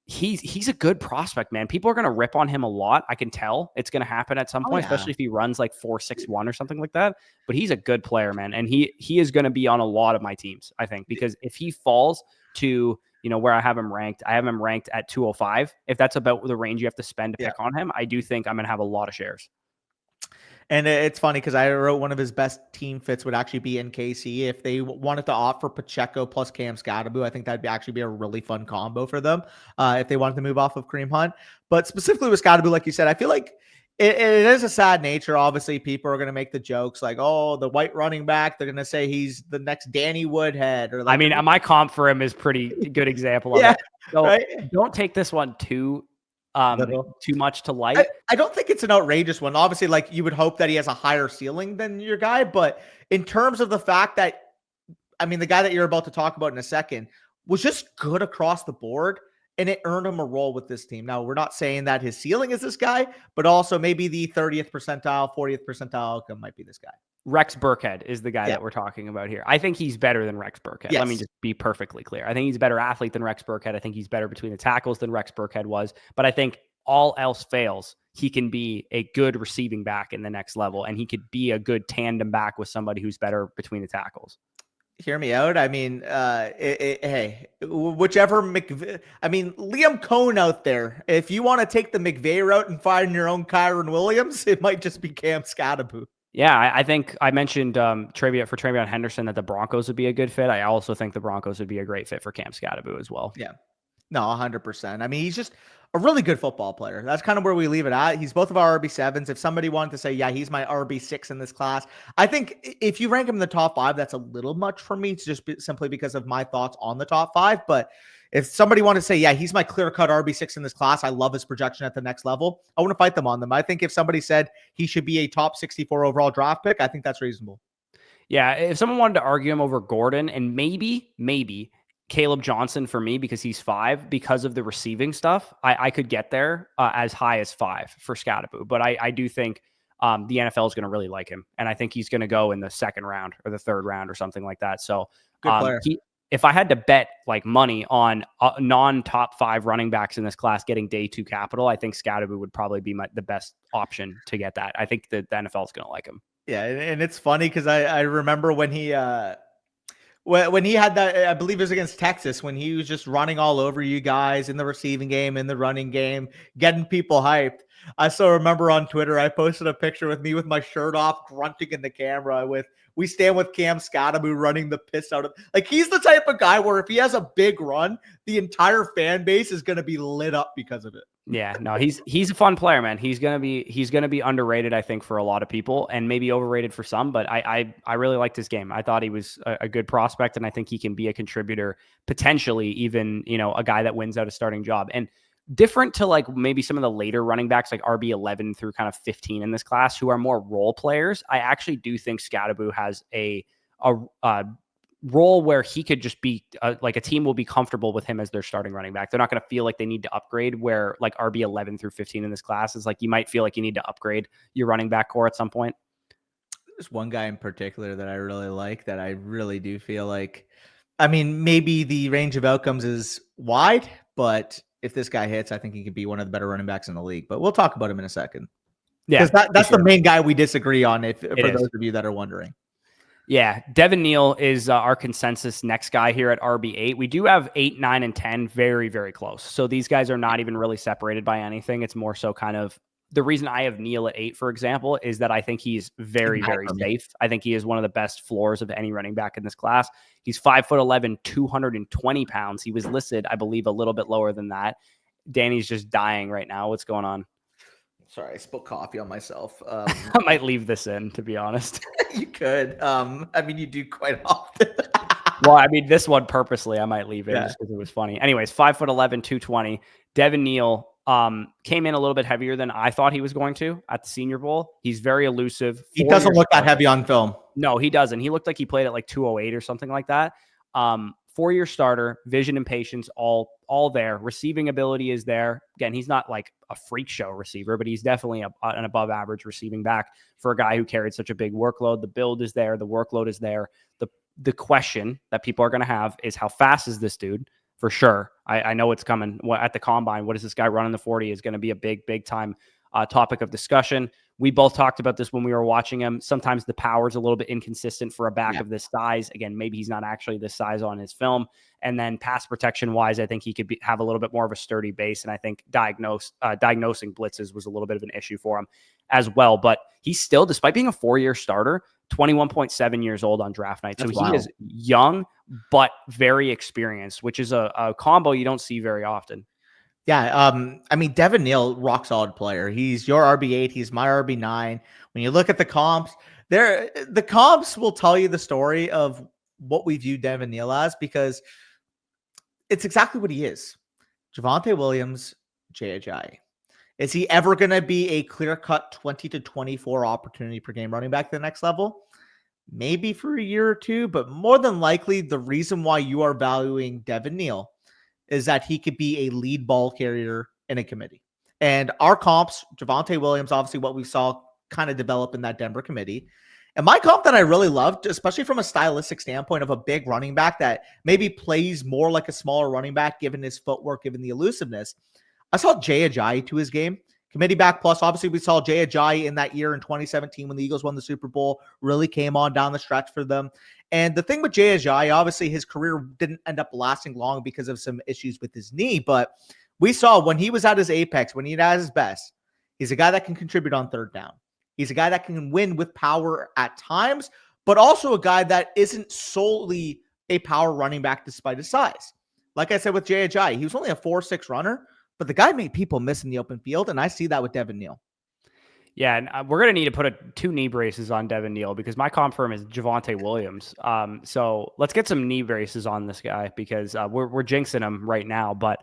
he's a good prospect, man. People are going to rip on him a lot. I can tell it's going to happen at some point, especially if he runs like 4.61 or something like that. But he's a good player, man. And he is going to be on a lot of my teams, I think, because if he falls to, where I have him ranked at 205. If that's about the range you have to spend to pick on him, I do think I'm going to have a lot of shares. And it's funny because I wrote one of his best team fits would actually be in KC. If they wanted to opt for Pacheco plus Cam Skattebo, I think that'd actually be a really fun combo for them if they wanted to move off of Kareem Hunt. But specifically with Skattebo, like you said, I feel like it is a sad nature. Obviously, people are going to make the jokes like, oh, the white running back. They're going to say he's the next Danny Woodhead. Or like, my comp for him is pretty good example of it. So don't take this one too much to light. I don't think it's an outrageous one. Obviously, like you would hope that he has a higher ceiling than your guy, but in terms of the fact that, the guy that you're about to talk about in a second was just good across the board, and it earned him a role with this team. Now, we're not saying that his ceiling is this guy, but also maybe the 30th percentile, 40th percentile outcome might be this guy. Rex Burkhead is the guy that we're talking about here. I think he's better than Rex Burkhead. Yes. Let me just be perfectly clear. I think he's a better athlete than Rex Burkhead. I think he's better between the tackles than Rex Burkhead was. But I think all else fails, he can be a good receiving back in the next level, and he could be a good tandem back with somebody who's better between the tackles. Hear me out. Hey, whichever Liam Cohn out there, if you want to take the McVay route and find your own Kyron Williams, it might just be Cam Skattebo. Yeah, I think I mentioned TreVeyon Henderson that the Broncos would be a good fit. I also think the Broncos would be a great fit for Cam Skattebo as well. Yeah. No, 100%. He's just a really good football player. That's kind of where we leave it at. He's both of our RB7s. If somebody wanted to say, yeah, he's my RB6 in this class, I think if you rank him in the top 5, that's a little much for me, simply because of my thoughts on the top 5. But if somebody wanted to say, yeah, he's my clear-cut RB6 in this class, I love his projection at the next level, I want to fight them on them. I think if somebody said he should be a top 64 overall draft pick, I think that's reasonable. Yeah, if someone wanted to argue him over Gordon and maybe Kaleb Johnson for me, because he's 5, because of the receiving stuff, I could get there as high as 5 for Skattebo. But I do think the NFL is going to really like him. And I think he's going to go in the 2nd round or the 3rd round or something like that. So if I had to bet like money on non-top 5 running backs in this class getting day 2 capital, I think Skattebo would probably be the best option to get that. I think that the NFL is going to like him. Yeah, and it's funny because I remember when he had that, I believe it was against Texas, when he was just running all over you guys in the receiving game, in the running game, getting people hyped. I still remember on Twitter, I posted a picture with me with my shirt off, grunting in the camera with, we stand with Cam Skattebo running the piss out of, like, he's the type of guy where if he has a big run, the entire fan base is going to be lit up because of it. Yeah, no, he's a fun player, man. He's gonna be underrated, I think, for a lot of people, and maybe overrated for some. But I really liked his game. I thought he was a good prospect, and I think he can be a contributor, potentially even a guy that wins out a starting job. And different to like maybe some of the later running backs, like RB11 through kind of 15 in this class, who are more role players. I actually do think Skattebo has a role where he could just be like a team will be comfortable with him as their starting running back. They're not going to feel like they need to upgrade, where like RB11 through 15 in this class is like, you might feel like you need to upgrade your running back core at some point. There's one guy in particular that I really like, that I really do feel like, maybe the range of outcomes is wide, but if this guy hits, I think he could be one of the better running backs in the league. But we'll talk about him in a second. Yeah, that's the main guy we disagree on, for those of you that are wondering. Yeah, Devin Neal is our consensus next guy here at RB8. We do have 8, 9, and 10 very, very close. So these guys are not even really separated by anything. It's more so kind of the reason I have Neal at 8, for example, is that I think he's very, very safe. I think he is one of the best floors of any running back in this class. He's 5'11", 220 pounds. He was listed, I believe, a little bit lower than that. Danny's just dying right now. What's going on? Sorry, I spilled coffee on myself. I might leave this in, to be honest. You could. You do quite often. Well, this one purposely, I might leave it just because it was funny. Anyways, 5'11", 220. Devin Neal, Came in a little bit heavier than I thought he was going to at the Senior Bowl. He's very elusive. He doesn't look that heavy on film. No, he doesn't. He looked like he played at like 208 or something like that. 4-year starter, vision and patience, all there. Receiving ability is there. Again, he's not like a freak show receiver, but he's definitely an above average receiving back for a guy who carried such a big workload. The build is there. The workload is there. The question that people are going to have is how fast is this dude? For sure. I know it's coming at the combine. What is this guy running the 40 is going to be a big time topic of discussion. We both talked about this when we were watching him. Sometimes the power is a little bit inconsistent for a back of this size. Again, maybe he's not actually this size on his film. And then pass protection wise, I think he could have a little bit more of a sturdy base. And I think diagnosing blitzes was a little bit of an issue for him as well. But he's still, despite being a 4-year starter, 21.7 years old on draft night. So he is young, but very experienced, which is a combo you don't see very often. Yeah, I mean, Devin Neal, rock solid player. He's your RB8. He's my RB9. When you look at the comps, the comps will tell you the story of what we view Devin Neal as, because it's exactly what he is. Javonte Williams, Jay Ajayi. Is he ever going to be a clear-cut 20 to 24 opportunity per game running back to the next level? Maybe for a year or two, but more than likely, the reason why you are valuing Devin Neal is that he could be a lead ball carrier in a committee. And our comps, Javonte Williams, obviously what we saw kind of develop in that Denver committee. And my comp that I really loved, especially from a stylistic standpoint of a big running back that maybe plays more like a smaller running back, given his footwork, given the elusiveness, I saw Jay Ajayi to his game. Committee back plus, obviously we saw Jay Ajayi in that year in 2017 when the Eagles won the Super Bowl, really came on down the stretch for them. And the thing with Jay Ajayi, obviously his career didn't end up lasting long because of some issues with his knee, but we saw when he was at his apex, when he was at his best, he's a guy that can contribute on third down. He's a guy that can win with power at times, but also a guy that isn't solely a power running back despite his size. Like I said with Jay Ajayi, he was only a 4.6 runner, but the guy made people miss in the open field, and I see that with Devin Neal. Yeah, and we're going to need to put 2 knee braces on Devin Neal because my comp for him is Javonte Williams. So let's get some knee braces on this guy because we're jinxing him right now. But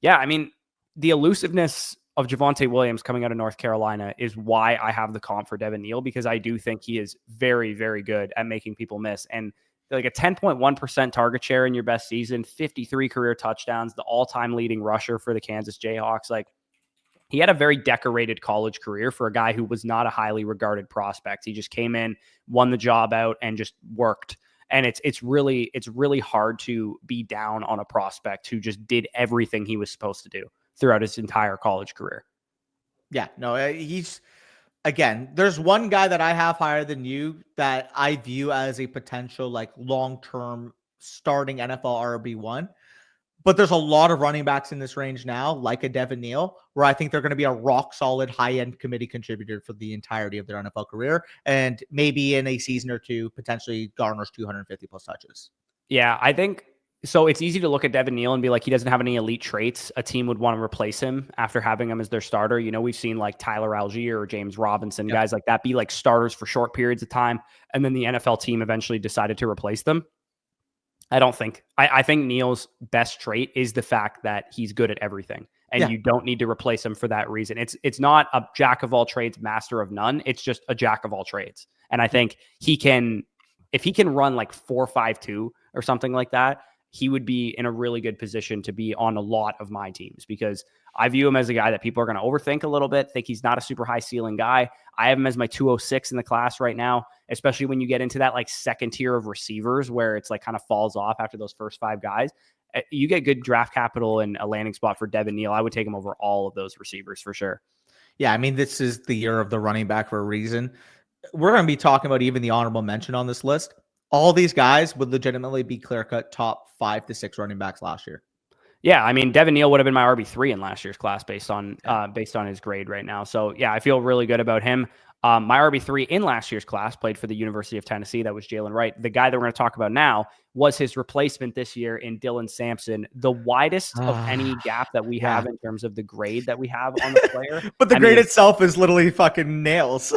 yeah, I mean, the elusiveness of Javonte Williams coming out of North Carolina is why I have the comp for Devin Neal, because I do think he is very, very good at making people miss. And like a 10.1% target share in your best season, 53 career touchdowns, the all-time leading rusher for the Kansas Jayhawks. Like, he had a very decorated college career for a guy who was not a highly regarded prospect. He just came in, won the job out, and just worked. And it's really hard to be down on a prospect who just did everything he was supposed to do throughout his entire college career. Yeah, no, he's, again, there's one guy that I have higher than you that I view as a potential like long-term starting NFL RB1. But there's a lot of running backs in this range now, like a Devin Neal, where I think they're going to be a rock-solid, high-end committee contributor for the entirety of their NFL career, and maybe in a season or two, potentially garners 250-plus touches. Yeah, I think so. It's easy to look at Devin Neal and be like, he doesn't have any elite traits. A team would want to replace him after having him as their starter. You know, we've seen like Tyler Algier or James Robinson, guys like that be like starters for short periods of time, and then the NFL team eventually decided to replace them. I don't think. I think Neal's best trait is the fact that he's good at everything, and you don't need to replace him for that reason. It's not a jack of all trades, master of none. It's just a jack of all trades. And I think he can, if he can run like 4.52 or something like that, he would be in a really good position to be on a lot of my teams, because I view him as a guy that people are going to overthink a little bit, think he's not a super high ceiling guy. I have him as my 206 in the class right now, especially when you get into that like second tier of receivers where it's like kind of falls off after those first 5 guys. You get good draft capital and a landing spot for Devin Neal. I would take him over all of those receivers for sure. Yeah, I mean, this is the year of the running back for a reason. We're going to be talking about even the honorable mention on this list. All these guys would legitimately be clear-cut top 5 to 6 running backs last year. Yeah, I mean, Devin Neal would have been my RB3 in last year's class based on his grade right now. So yeah, I feel really good about him. My RB3 in last year's class played for the University of Tennessee. That was Jalen Wright. The guy that we're going to talk about now was his replacement this year in Dylan Sampson. The widest of any gap that we have in terms of the grade that we have on the player. But the grade itself is literally fucking nails.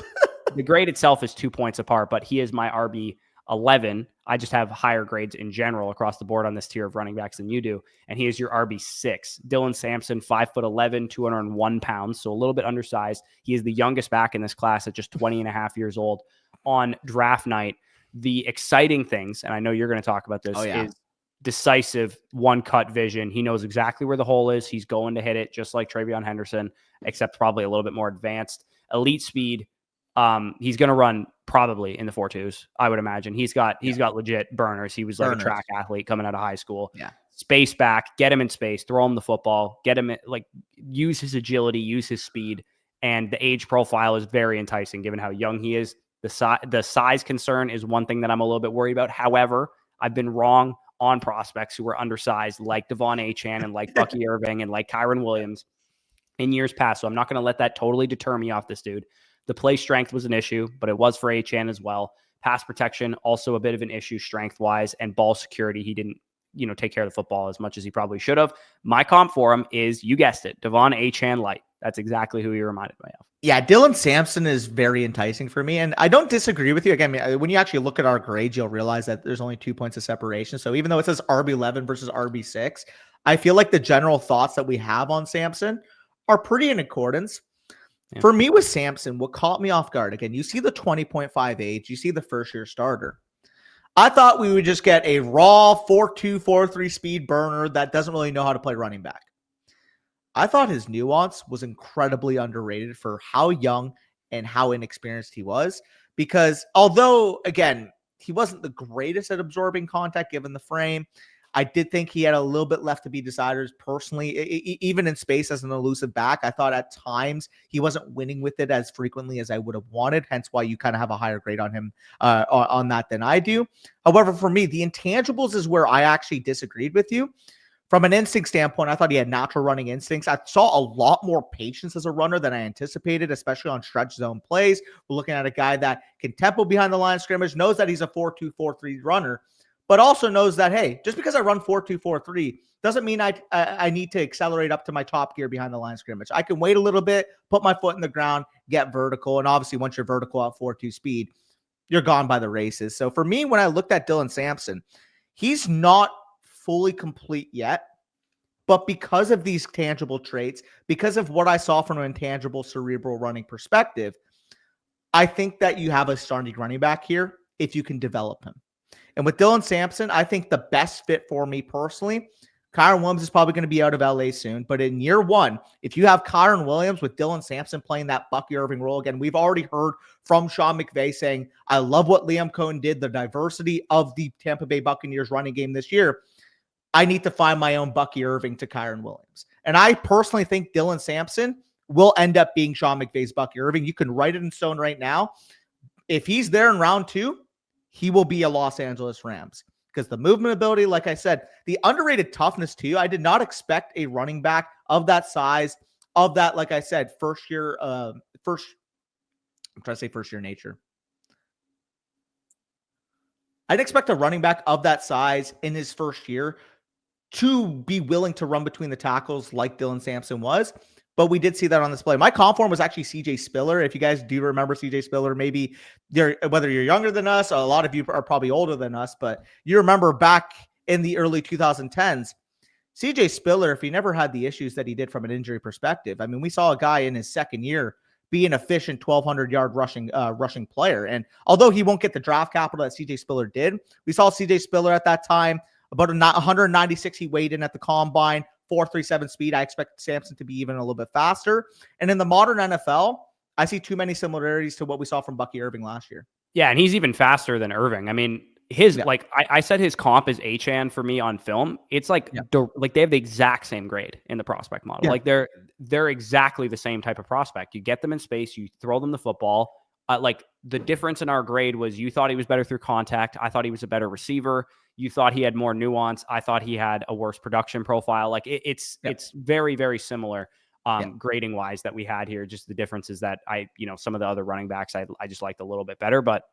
The grade itself is 2 points apart, but he is my RB 11. I just have higher grades in general across the board on this tier of running backs than you do. And he is your RB6. Dylan Sampson, 5'11", 201 pounds, so a little bit undersized. He is the youngest back in this class at just 20 and a half years old. On draft night, the exciting things, and I know you're going to talk about this, is decisive one-cut vision. He knows exactly where the hole is. He's going to hit it just like TreVeyon Henderson, except probably a little bit more advanced. Elite speed. He's going to run probably in the 4.2s, I would imagine. He's got legit burners. He was like a track athlete coming out of high school. Yeah. Space back, get him in space, throw him the football, get him use his agility, use his speed. And the age profile is very enticing given how young he is. The size concern is one thing that I'm a little bit worried about. However, I've been wrong on prospects who were undersized, like Devon Achane and like Bucky Irving and like Kyron Williams in years past. So I'm not going to let that totally deter me off this dude. The play strength was an issue, but it was for Achane as well. Pass protection, also a bit of an issue strength-wise, and ball security. He didn't, take care of the football as much as he probably should have. My comp for him is, you guessed it, Devon Achane light. That's exactly who he reminded me of. Yeah, Dylan Sampson is very enticing for me, and I don't disagree with you. Again, when you actually look at our grades, you'll realize that there's only 2 points of separation. So even though it says RB11 versus RB6, I feel like the general thoughts that we have on Sampson are pretty in accordance. Yeah. For me with Sampson, what caught me off guard, again, you see the 20.5 age, you see the first-year starter. I thought we would just get a raw 4.2, 4.3 speed burner that doesn't really know how to play running back. I thought his nuance was incredibly underrated for how young and how inexperienced he was. Because although, again, he wasn't the greatest at absorbing contact given the frame, I did think he had a little bit left to be desired personally. Even in space as an elusive back, I thought at times he wasn't winning with it as frequently as I would have wanted, hence why you kind of have a higher grade on him on that than I do. However, for me, the intangibles is where I actually disagreed with you. From an instinct standpoint, I thought he had natural running instincts. I saw a lot more patience as a runner than I anticipated, especially on stretch zone plays. We're looking at a guy that can tempo behind the line of scrimmage, knows that he's a 4.2, 4.3 runner, but also knows that, hey, just because I run 4.2, 4.3 doesn't mean I need to accelerate up to my top gear behind the line of scrimmage. I can wait a little bit, put my foot in the ground, get vertical, and obviously once you're vertical at 4.2 speed, you're gone by the races. So for me, when I looked at Dylan Sampson, he's not fully complete yet, but because of these tangible traits, because of what I saw from an intangible cerebral running perspective, I think that you have a starting running back here if you can develop him. And with Dylan Sampson, I think the best fit for me personally, Kyron Williams is probably going to be out of LA soon, but in year one, if you have Kyron Williams with Dylan Sampson playing that Bucky Irving role, again, we've already heard from Sean McVay saying, I love what Liam Cohen did, the diversity of the Tampa Bay Buccaneers running game this year. I need to find my own Bucky Irving to Kyron Williams. And I personally think Dylan Sampson will end up being Sean McVay's Bucky Irving. You can write it in stone right now. If he's there in round 2, he will be a Los Angeles Rams. Because the movement ability, like I said, the underrated toughness too. I did not expect a running back of that size, of that, like I said, first year nature. I'd expect a running back of that size in his first year to be willing to run between the tackles like Dylan Sampson was. But we did see that on display. My comp form was actually CJ Spiller. If you guys do remember CJ Spiller, maybe whether you're younger than us, a lot of you are probably older than us, but you remember back in the early 2010s, CJ Spiller, if he never had the issues that he did from an injury perspective, I mean, we saw a guy in his second year be an efficient 1,200-yard rushing player. And although he won't get the draft capital that CJ Spiller did, we saw CJ Spiller at that time, about 196 he weighed in at the combine, 4.37 speed. I expect Sampson to be even a little bit faster. And in the modern NFL, I see too many similarities to what we saw from Bucky Irving last year. Yeah, and he's even faster than Irving. I mean, I said his comp is Achane for me on film. It's like they have the exact same grade in the prospect model. Yeah. Like they're exactly the same type of prospect. You get them in space, you throw them the football. Like the difference in our grade was you thought he was better through contact. I thought he was a better receiver. You thought he had more nuance. I thought he had a worse production profile. Like it's very, very similar grading wise that we had here. Just the difference is that some of the other running backs I just liked a little bit better. But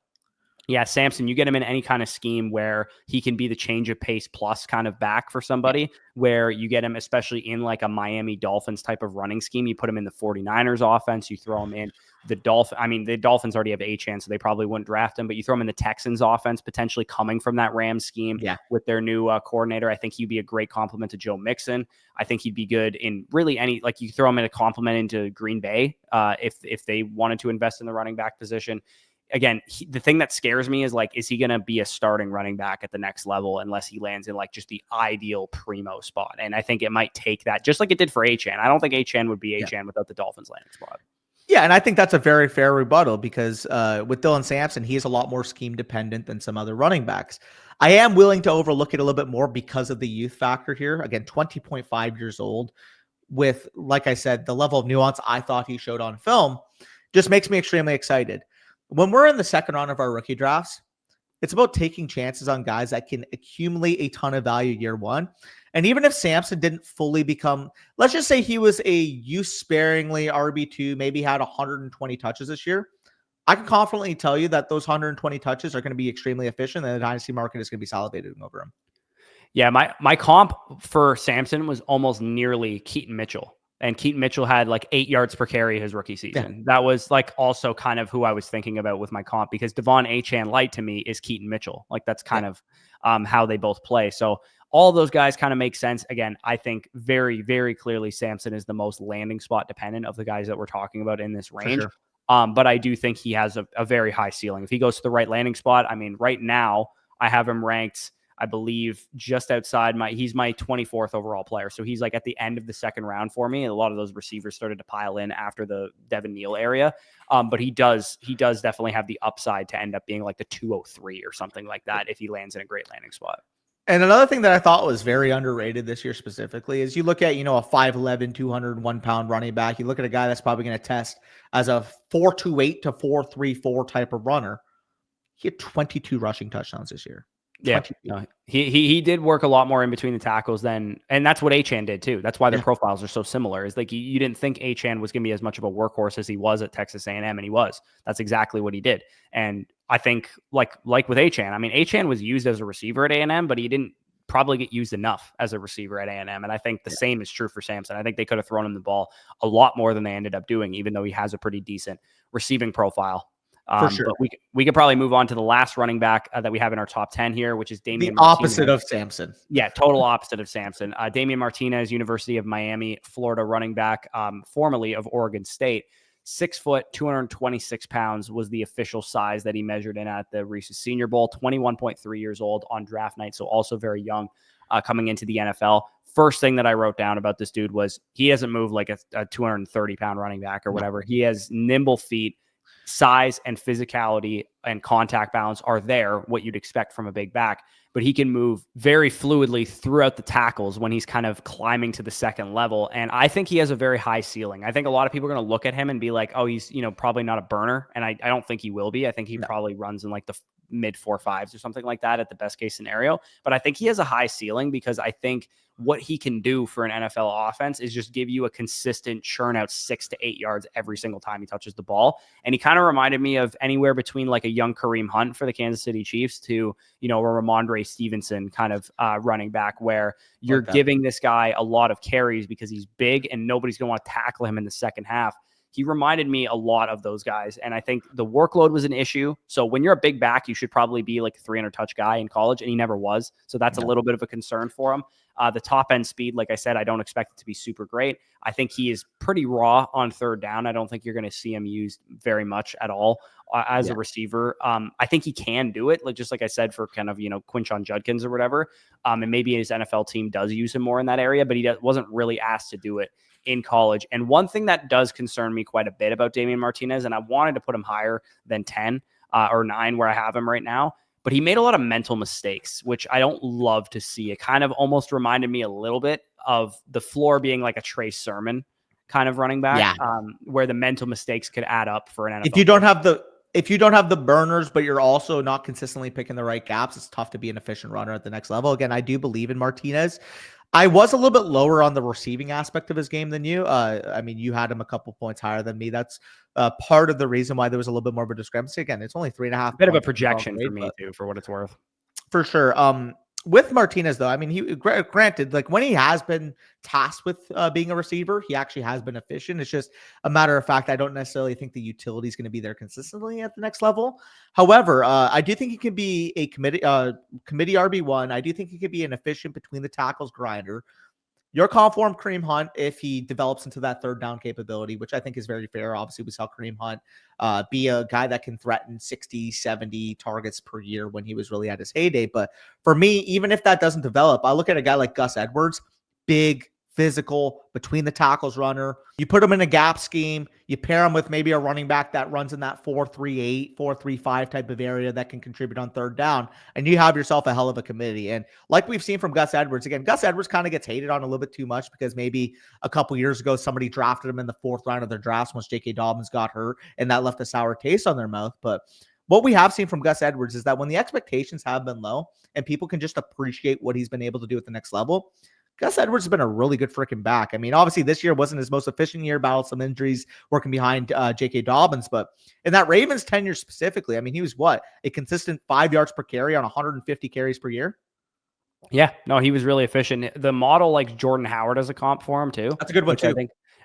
Yeah, Sampson, you get him in any kind of scheme where he can be the change of pace plus kind of back for somebody, where you get him, especially in like a Miami Dolphins type of running scheme. You put him in the 49ers offense, you throw him in the the Dolphins already have Achane, so they probably wouldn't draft him, but you throw him in the Texans offense, potentially coming from that Rams scheme with their new coordinator. I think he'd be a great compliment to Joe Mixon. I think he'd be good in really any, like you throw him in a compliment into Green Bay if they wanted to invest in the running back position. Again, the thing that scares me is like, is he going to be a starting running back at the next level unless he lands in like just the ideal primo spot? And I think it might take that, just like it did for Achane. I don't think Achane would be Achane without the Dolphins landing spot. Yeah, and I think that's a very fair rebuttal because with Dylan Sampson, he is a lot more scheme dependent than some other running backs. I am willing to overlook it a little bit more because of the youth factor here. Again, 20.5 years old with, like I said, the level of nuance I thought he showed on film just makes me extremely excited. When we're in the second round of our rookie drafts, it's about taking chances on guys that can accumulate a ton of value year one. And even if Sampson didn't fully become, let's just say he was a use sparingly RB2, maybe had 120 touches this year, I can confidently tell you that those 120 touches are going to be extremely efficient and the dynasty market is going to be salivating over him. Yeah, my comp for Sampson was almost nearly Keaton Mitchell. And Keaton Mitchell had like 8 yards per carry his rookie season. Yeah. That was like also kind of who I was thinking about with my comp, because Devon Achane light to me is Keaton Mitchell. Like that's kind of how they both play. So all those guys kind of make sense. Again, I think very, very clearly Sampson is the most landing spot dependent of the guys that we're talking about in this range. Sure. But I do think he has a very high ceiling. If he goes to the right landing spot, I mean, right now I have him ranked, I believe, just outside he's my 24th overall player. So he's like at the end of the second round for me. A lot of those receivers started to pile in after the Devin Neal area. But he does definitely have the upside to end up being like the 203 or something like that if he lands in a great landing spot. And another thing that I thought was very underrated this year specifically is you look at, a 5'11", 201 pound running back. You look at a guy that's probably going to test as a 4.28 to 4.34 type of runner. He had 22 rushing touchdowns this year. Yeah, no, he did work a lot more in between the tackles and that's what Achane did too. That's why their profiles are so similar. Is like you didn't think Achane was going to be as much of a workhorse as he was at Texas A&M, and he was. That's exactly what he did. And I think like with Achane, I mean, Achane was used as a receiver at A&M, but he didn't probably get used enough as a receiver at A&M. And I think the same is true for Sampson. I think they could have thrown him the ball a lot more than they ended up doing, even though he has a pretty decent receiving profile. For sure. But we could probably move on to the last running back that we have in our top 10 here, which is Damien Martinez. Martinez. Opposite of Sampson. Yeah, total opposite of Sampson. Damien Martinez, University of Miami, Florida running back, formerly of Oregon State. 6 foot, 226 pounds was the official size that he measured in at the Reese's Senior Bowl. 21.3 years old on draft night, so also very young coming into the NFL. First thing that I wrote down about this dude was he hasn't moved like a 230-pound running back or whatever. He has nimble feet. Size and physicality and contact balance are there, what you'd expect from a big back, but he can move very fluidly throughout the tackles when he's kind of climbing to the second level. And I think he has a very high ceiling. I think a lot of people are going to look at him and be like, oh, he's, probably not a burner. And I don't think he will be. I think he probably runs in like the mid 4.5s or something like that at the best case scenario. But I think he has a high ceiling because I think what he can do for an NFL offense is just give you a consistent churn out 6 to 8 yards every single time he touches the ball. And he kind of reminded me of anywhere between like a young Kareem Hunt for the Kansas City Chiefs to, a Ramondre Stevenson kind of running back where you're giving this guy a lot of carries because he's big and nobody's going to want to tackle him in the second half. He reminded me a lot of those guys. And I think the workload was an issue. So when you're a big back, you should probably be like a 300 touch guy in college. And he never was. So that's a little bit of a concern for him. The top end speed, like I said, I don't expect it to be super great. I think he is pretty raw on third down. I don't think you're going to see him used very much at all as a receiver. I think he can do it. Just like I said, for kind of, Quinshon Judkins or whatever. And maybe his NFL team does use him more in that area, but he wasn't really asked to do it in college. And one thing that does concern me quite a bit about Damien Martinez, and I wanted to put him higher than 10 or 9 where I have him right now, but he made a lot of mental mistakes, which I don't love to see. It kind of almost reminded me a little bit of the floor being like a Trey Sermon kind of running back, where the mental mistakes could add up for an NFL. If you don't have the burners, but you're also not consistently picking the right gaps, it's tough to be an efficient runner at the next level. Again, I do believe in Martinez. I was a little bit lower on the receiving aspect of his game than you. I mean, you had him a couple points higher than me. That's part of the reason why there was a little bit more of a discrepancy. Again, it's only 3.5 A bit of a points. projection for Grade, me too, for what it's worth. for sure. With Martinez, though, I mean, he granted, like when he has been tasked with being a receiver, he actually has been efficient. It's just a matter of fact, I don't necessarily think the utility is going to be there consistently at the next level. However, I do think he can be a committee RB1. I do think he could be an efficient between the tackles grinder. Your conform Kareem Hunt if he develops into that third down capability, which I think is very fair. Obviously, we saw Kareem Hunt be a guy that can threaten 60, 70 targets per year when he was really at his heyday. But for me, even if that doesn't develop, I look at a guy like Gus Edwards, big, physical, between the tackles runner. You put him in a gap scheme. You pair him with maybe a running back that runs in that 4-3-8, 4-3-5 type of area that can contribute on third down, and you have yourself a hell of a committee. And like we've seen from Gus Edwards, again, Gus Edwards kind of gets hated on a little bit too much because maybe a couple years ago somebody drafted him in the 4th round of their drafts once J.K. Dobbins got hurt, and that left a sour taste on their mouth. But what we have seen from Gus Edwards is that when the expectations have been low and people can just appreciate what he's been able to do at the next level, Gus Edwards has been a really good freaking back. I mean, obviously this year wasn't his most efficient year, battled some injuries, working behind J.K. Dobbins, but in that Ravens tenure specifically, I mean, he was a consistent 5 yards per carry on 150 carries per year. Yeah, no, he was really efficient. The model like Jordan Howard as a comp for him too. That's a good one too.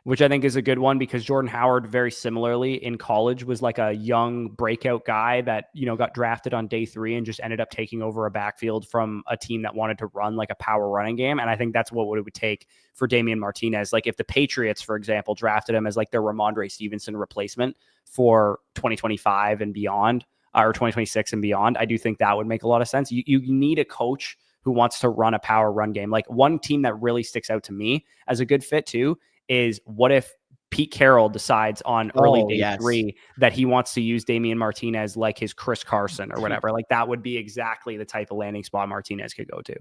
Which I think is a good one because Jordan Howard very similarly in college was like a young breakout guy that, got drafted on day 3 and just ended up taking over a backfield from a team that wanted to run like a power running game. And I think that's what it would take for Damien Martinez. Like if the Patriots, for example, drafted him as like their Ramondre Stevenson replacement for 2025 and beyond, or 2026 and beyond, I do think that would make a lot of sense. You need a coach who wants to run a power run game. Like one team that really sticks out to me as a good fit too is what if Pete Carroll decides on early day 3 that he wants to use Damien Martinez like his Chris Carson or whatever. Like that would be exactly the type of landing spot Martinez could go to.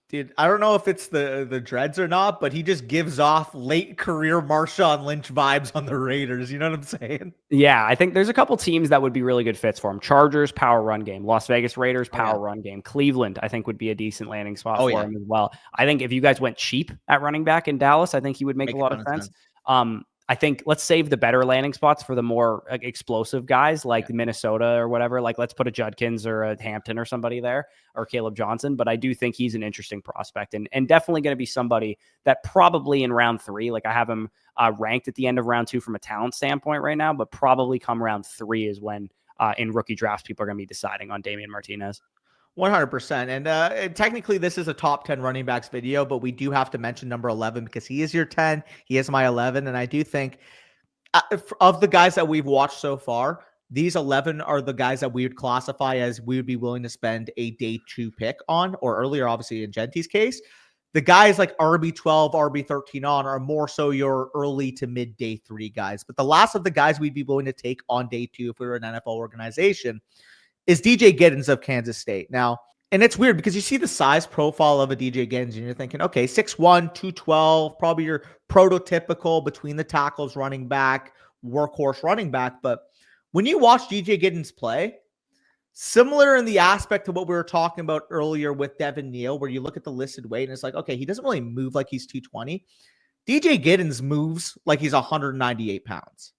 Dude, I don't know if it's the dreads or not, but he just gives off late career Marshawn Lynch vibes on the Raiders. You know what I'm saying? Yeah, I think there's a couple teams that would be really good fits for him. Chargers, power run game. Las Vegas Raiders, power run game. Cleveland, I think, would be a decent landing spot for him as well. I think if you guys went cheap at running back in Dallas, I think he would make a lot of sense. I think let's save the better landing spots for the more explosive guys like Minnesota or whatever. Like let's put a Judkins or a Hampton or somebody there or Kaleb Johnson. But I do think he's an interesting prospect and definitely going to be somebody that probably in round 3, like I have him ranked at the end of round 2 from a talent standpoint right now, but probably come round 3 is when in rookie drafts, people are going to be deciding on Damien Martinez. 100%. And technically this is a top 10 running backs video, but we do have to mention number 11 because he is your 10. He is my 11. And I do think of the guys that we've watched so far, these 11 are the guys that we would classify as we would be willing to spend a day 2 pick on, or earlier, obviously in Jeanty's case. The guys like RB12, RB13 on are more so your early to mid day 3 guys. But the last of the guys we'd be willing to take on day 2 if we were an NFL organization is DJ Giddens of Kansas State. Now, and it's weird because you see the size profile of a DJ Giddens and you're thinking, okay, 6'1", 212, probably your prototypical between the tackles running back, workhorse running back. But when you watch DJ Giddens play, similar in the aspect of what we were talking about earlier with Devin Neal, where you look at the listed weight and it's like, okay, he doesn't really move like he's 220. DJ Giddens moves like he's 198 pounds.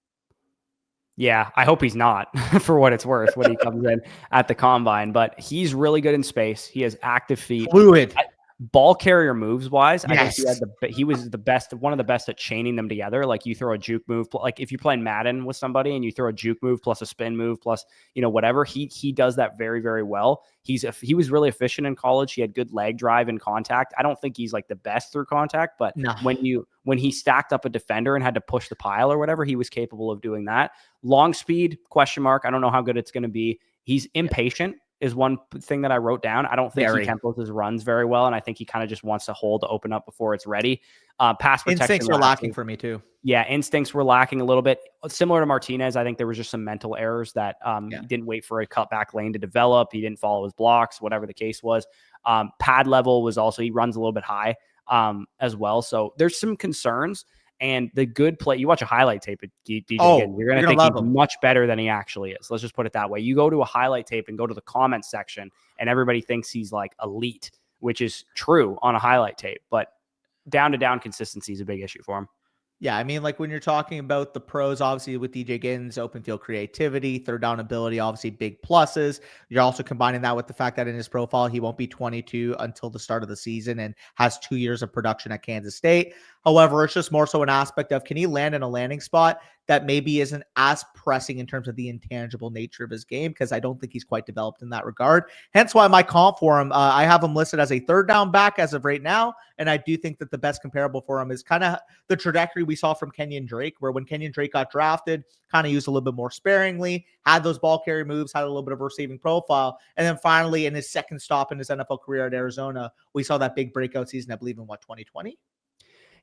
Yeah, I hope he's not for what it's worth when he comes in at the combine, but he's really good in space. He has active feet. Fluid. Ball carrier moves wise, yes. I think he was the best, one of the best at chaining them together. Like you throw a juke move, like if you're playing Madden with somebody and you throw a juke move plus a spin move plus, whatever, he does that very, very well. He was really efficient in college. He had good leg drive and contact. I don't think he's like the best through contact, but when he stacked up a defender and had to push the pile or whatever, he was capable of doing that. Long speed, question mark. I don't know how good it's going to be. He's impatient. Is one thing that I wrote down. I don't think he tempos his runs very well, and I think he kind of just wants to hold to open up before it's ready. Pass protection instincts were lacking for me too. Yeah, instincts were lacking a little bit. Similar to Martinez, I think there was just some mental errors that he didn't wait for a cutback lane to develop. He didn't follow his blocks, whatever the case was. Pad level was also, he runs a little bit high as well. So there's some concerns. And the good play, you watch a highlight tape at DJ, you're going to think he's much better than he actually is. Let's just put it that way. You go to a highlight tape and go to the comments section, and everybody thinks he's like elite, which is true on a highlight tape. But down consistency is a big issue for him. Yeah, I mean, like when you're talking about the pros, obviously with DJ Giddens, open field creativity, third down ability, obviously big pluses. You're also combining that with the fact that in his profile, he won't be 22 until the start of the season and has 2 years of production at Kansas State. However, it's just more so an aspect of, can he land in a landing spot that maybe isn't as pressing in terms of the intangible nature of his game, because I don't think he's quite developed in that regard. Hence why my comp for him, I have him listed as a third down back as of right now, and I do think that the best comparable for him is kind of the trajectory we saw from Kenyon Drake, where when Kenyon Drake got drafted, kind of used a little bit more sparingly, had those ball carry moves, had a little bit of a receiving profile, and then finally in his second stop in his NFL career at Arizona, we saw that big breakout season, I believe in 2020?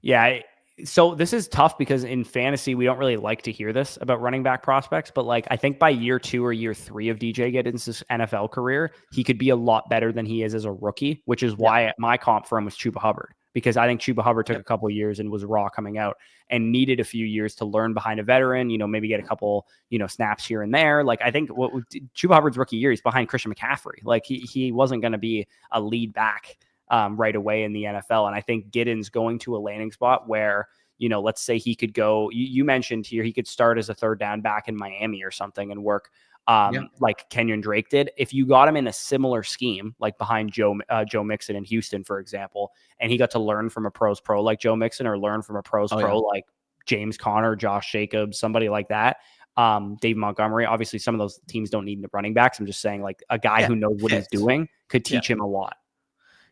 Yeah, so this is tough because in fantasy, we don't really like to hear this about running back prospects, but like I think by year 2 or year 3 of DJ Giddens' NFL career, he could be a lot better than he is as a rookie, which is why my comp for him was Chuba Hubbard, because I think Chuba Hubbard took a couple of years and was raw coming out and needed a few years to learn behind a veteran, maybe get a couple, snaps here and there. Like I think what Chuba Hubbard's rookie year, he's behind Christian McCaffrey. Like he wasn't going to be a lead back right away in the NFL. And I think Giddens going to a landing spot where, let's say he could go, you mentioned here, he could start as a third down back in Miami or something and work like Kenyon Drake did. If you got him in a similar scheme, like behind Joe Mixon in Houston, for example, and he got to learn from a pros pro like Joe Mixon, or learn from a pros pro like James Conner, Josh Jacobs, somebody like that, Dave Montgomery. Obviously, some of those teams don't need running backs. I'm just saying, like a guy who knows what he's doing could teach him a lot.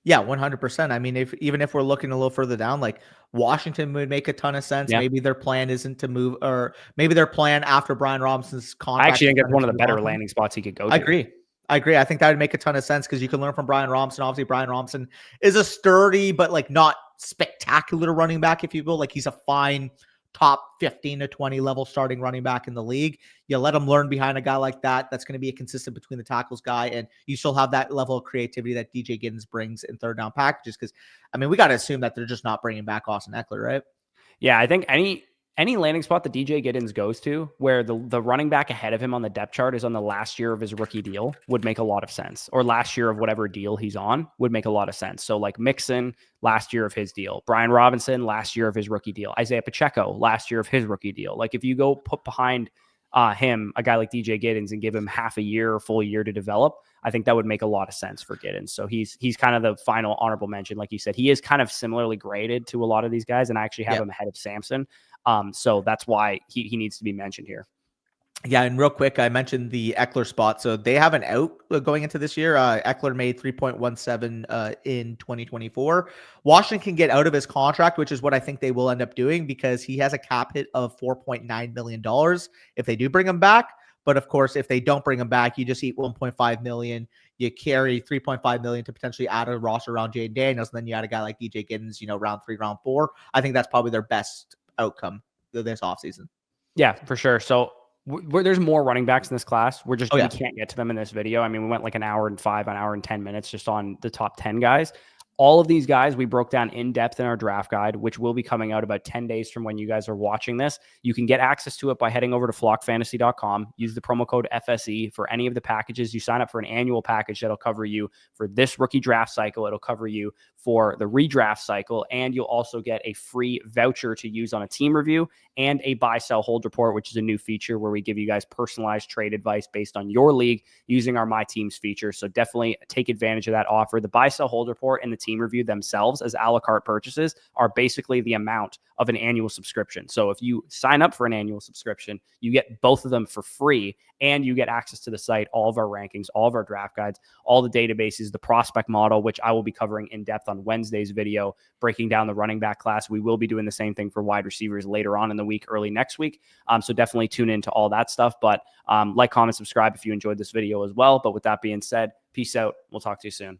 Yeah, 100%. I mean, even if we're looking a little further down, like Washington would make a ton of sense. Yeah. Maybe their plan isn't to move, or maybe their plan after Brian Robinson's contract. I actually think it's one of the better landing spots he could go to. I agree. I think that would make a ton of sense because you can learn from Brian Robinson. Obviously, Brian Robinson is a sturdy, but like not spectacular running back, if you will. Like he's a fine top 15 to 20 level starting running back in the league. You let him learn behind a guy like that. That's going to be a consistent between the tackles guy. And you still have that level of creativity that DJ Giddens brings in third down packages. Because, I mean, we got to assume that they're just not bringing back Austin Eckler, right? Yeah, I think any landing spot that DJ Giddens goes to where the running back ahead of him on the depth chart is on the last year of his rookie deal would make a lot of sense, or last year of whatever deal he's on would make a lot of sense. So like Mixon, last year of his deal, Brian Robinson, last year of his rookie deal, Isaiah Pacheco, last year of his rookie deal. Like if you go put behind him, a guy like DJ Giddens, and give him half a year or full year to develop, I think that would make a lot of sense for Giddens. So he's kind of the final honorable mention. Like you said, he is kind of similarly graded to a lot of these guys, and I actually have him ahead of Sampson. So that's why he needs to be mentioned here. Yeah, and real quick, I mentioned the Eckler spot. So they have an out going into this year. Eckler made 3.17 in 2024. Washington can get out of his contract, which is what I think they will end up doing, because he has a cap hit of $4.9 million if they do bring him back. But of course, if they don't bring him back, you just eat $1.5 million. You carry $3.5 million to potentially add a roster around Jayden Daniels, and then you add a guy like DJ Giddens, round 3, round 4. I think that's probably their best outcome this offseason. Yeah, for sure. So there's more running backs in this class. We can't get to them in this video. I mean, we went like an hour and 10 minutes just on the top 10 guys. All of these guys we broke down in depth in our draft guide, which will be coming out about 10 days from when you guys are watching this. You can get access to it by heading over to flockfantasy.com. Use the promo code FSE for any of the packages. You sign up for an annual package that'll cover you for this rookie draft cycle. It'll cover you for the redraft cycle, and you'll also get a free voucher to use on a team review and a buy, sell, hold report, which is a new feature where we give you guys personalized trade advice based on your league using our My Teams feature. So definitely take advantage of that offer. The buy, sell, hold report and the team review themselves as a la carte purchases are basically the amount of an annual subscription. So if you sign up for an annual subscription, you get both of them for free, and you get access to the site, all of our rankings, all of our draft guides, all the databases, the prospect model, which I will be covering in depth on Wednesday's video, breaking down the running back class. We will be doing the same thing for wide receivers later on in the week, early next week. So definitely tune into all that stuff. But like, comment, subscribe if you enjoyed this video as well. But with that being said, peace out. We'll talk to you soon.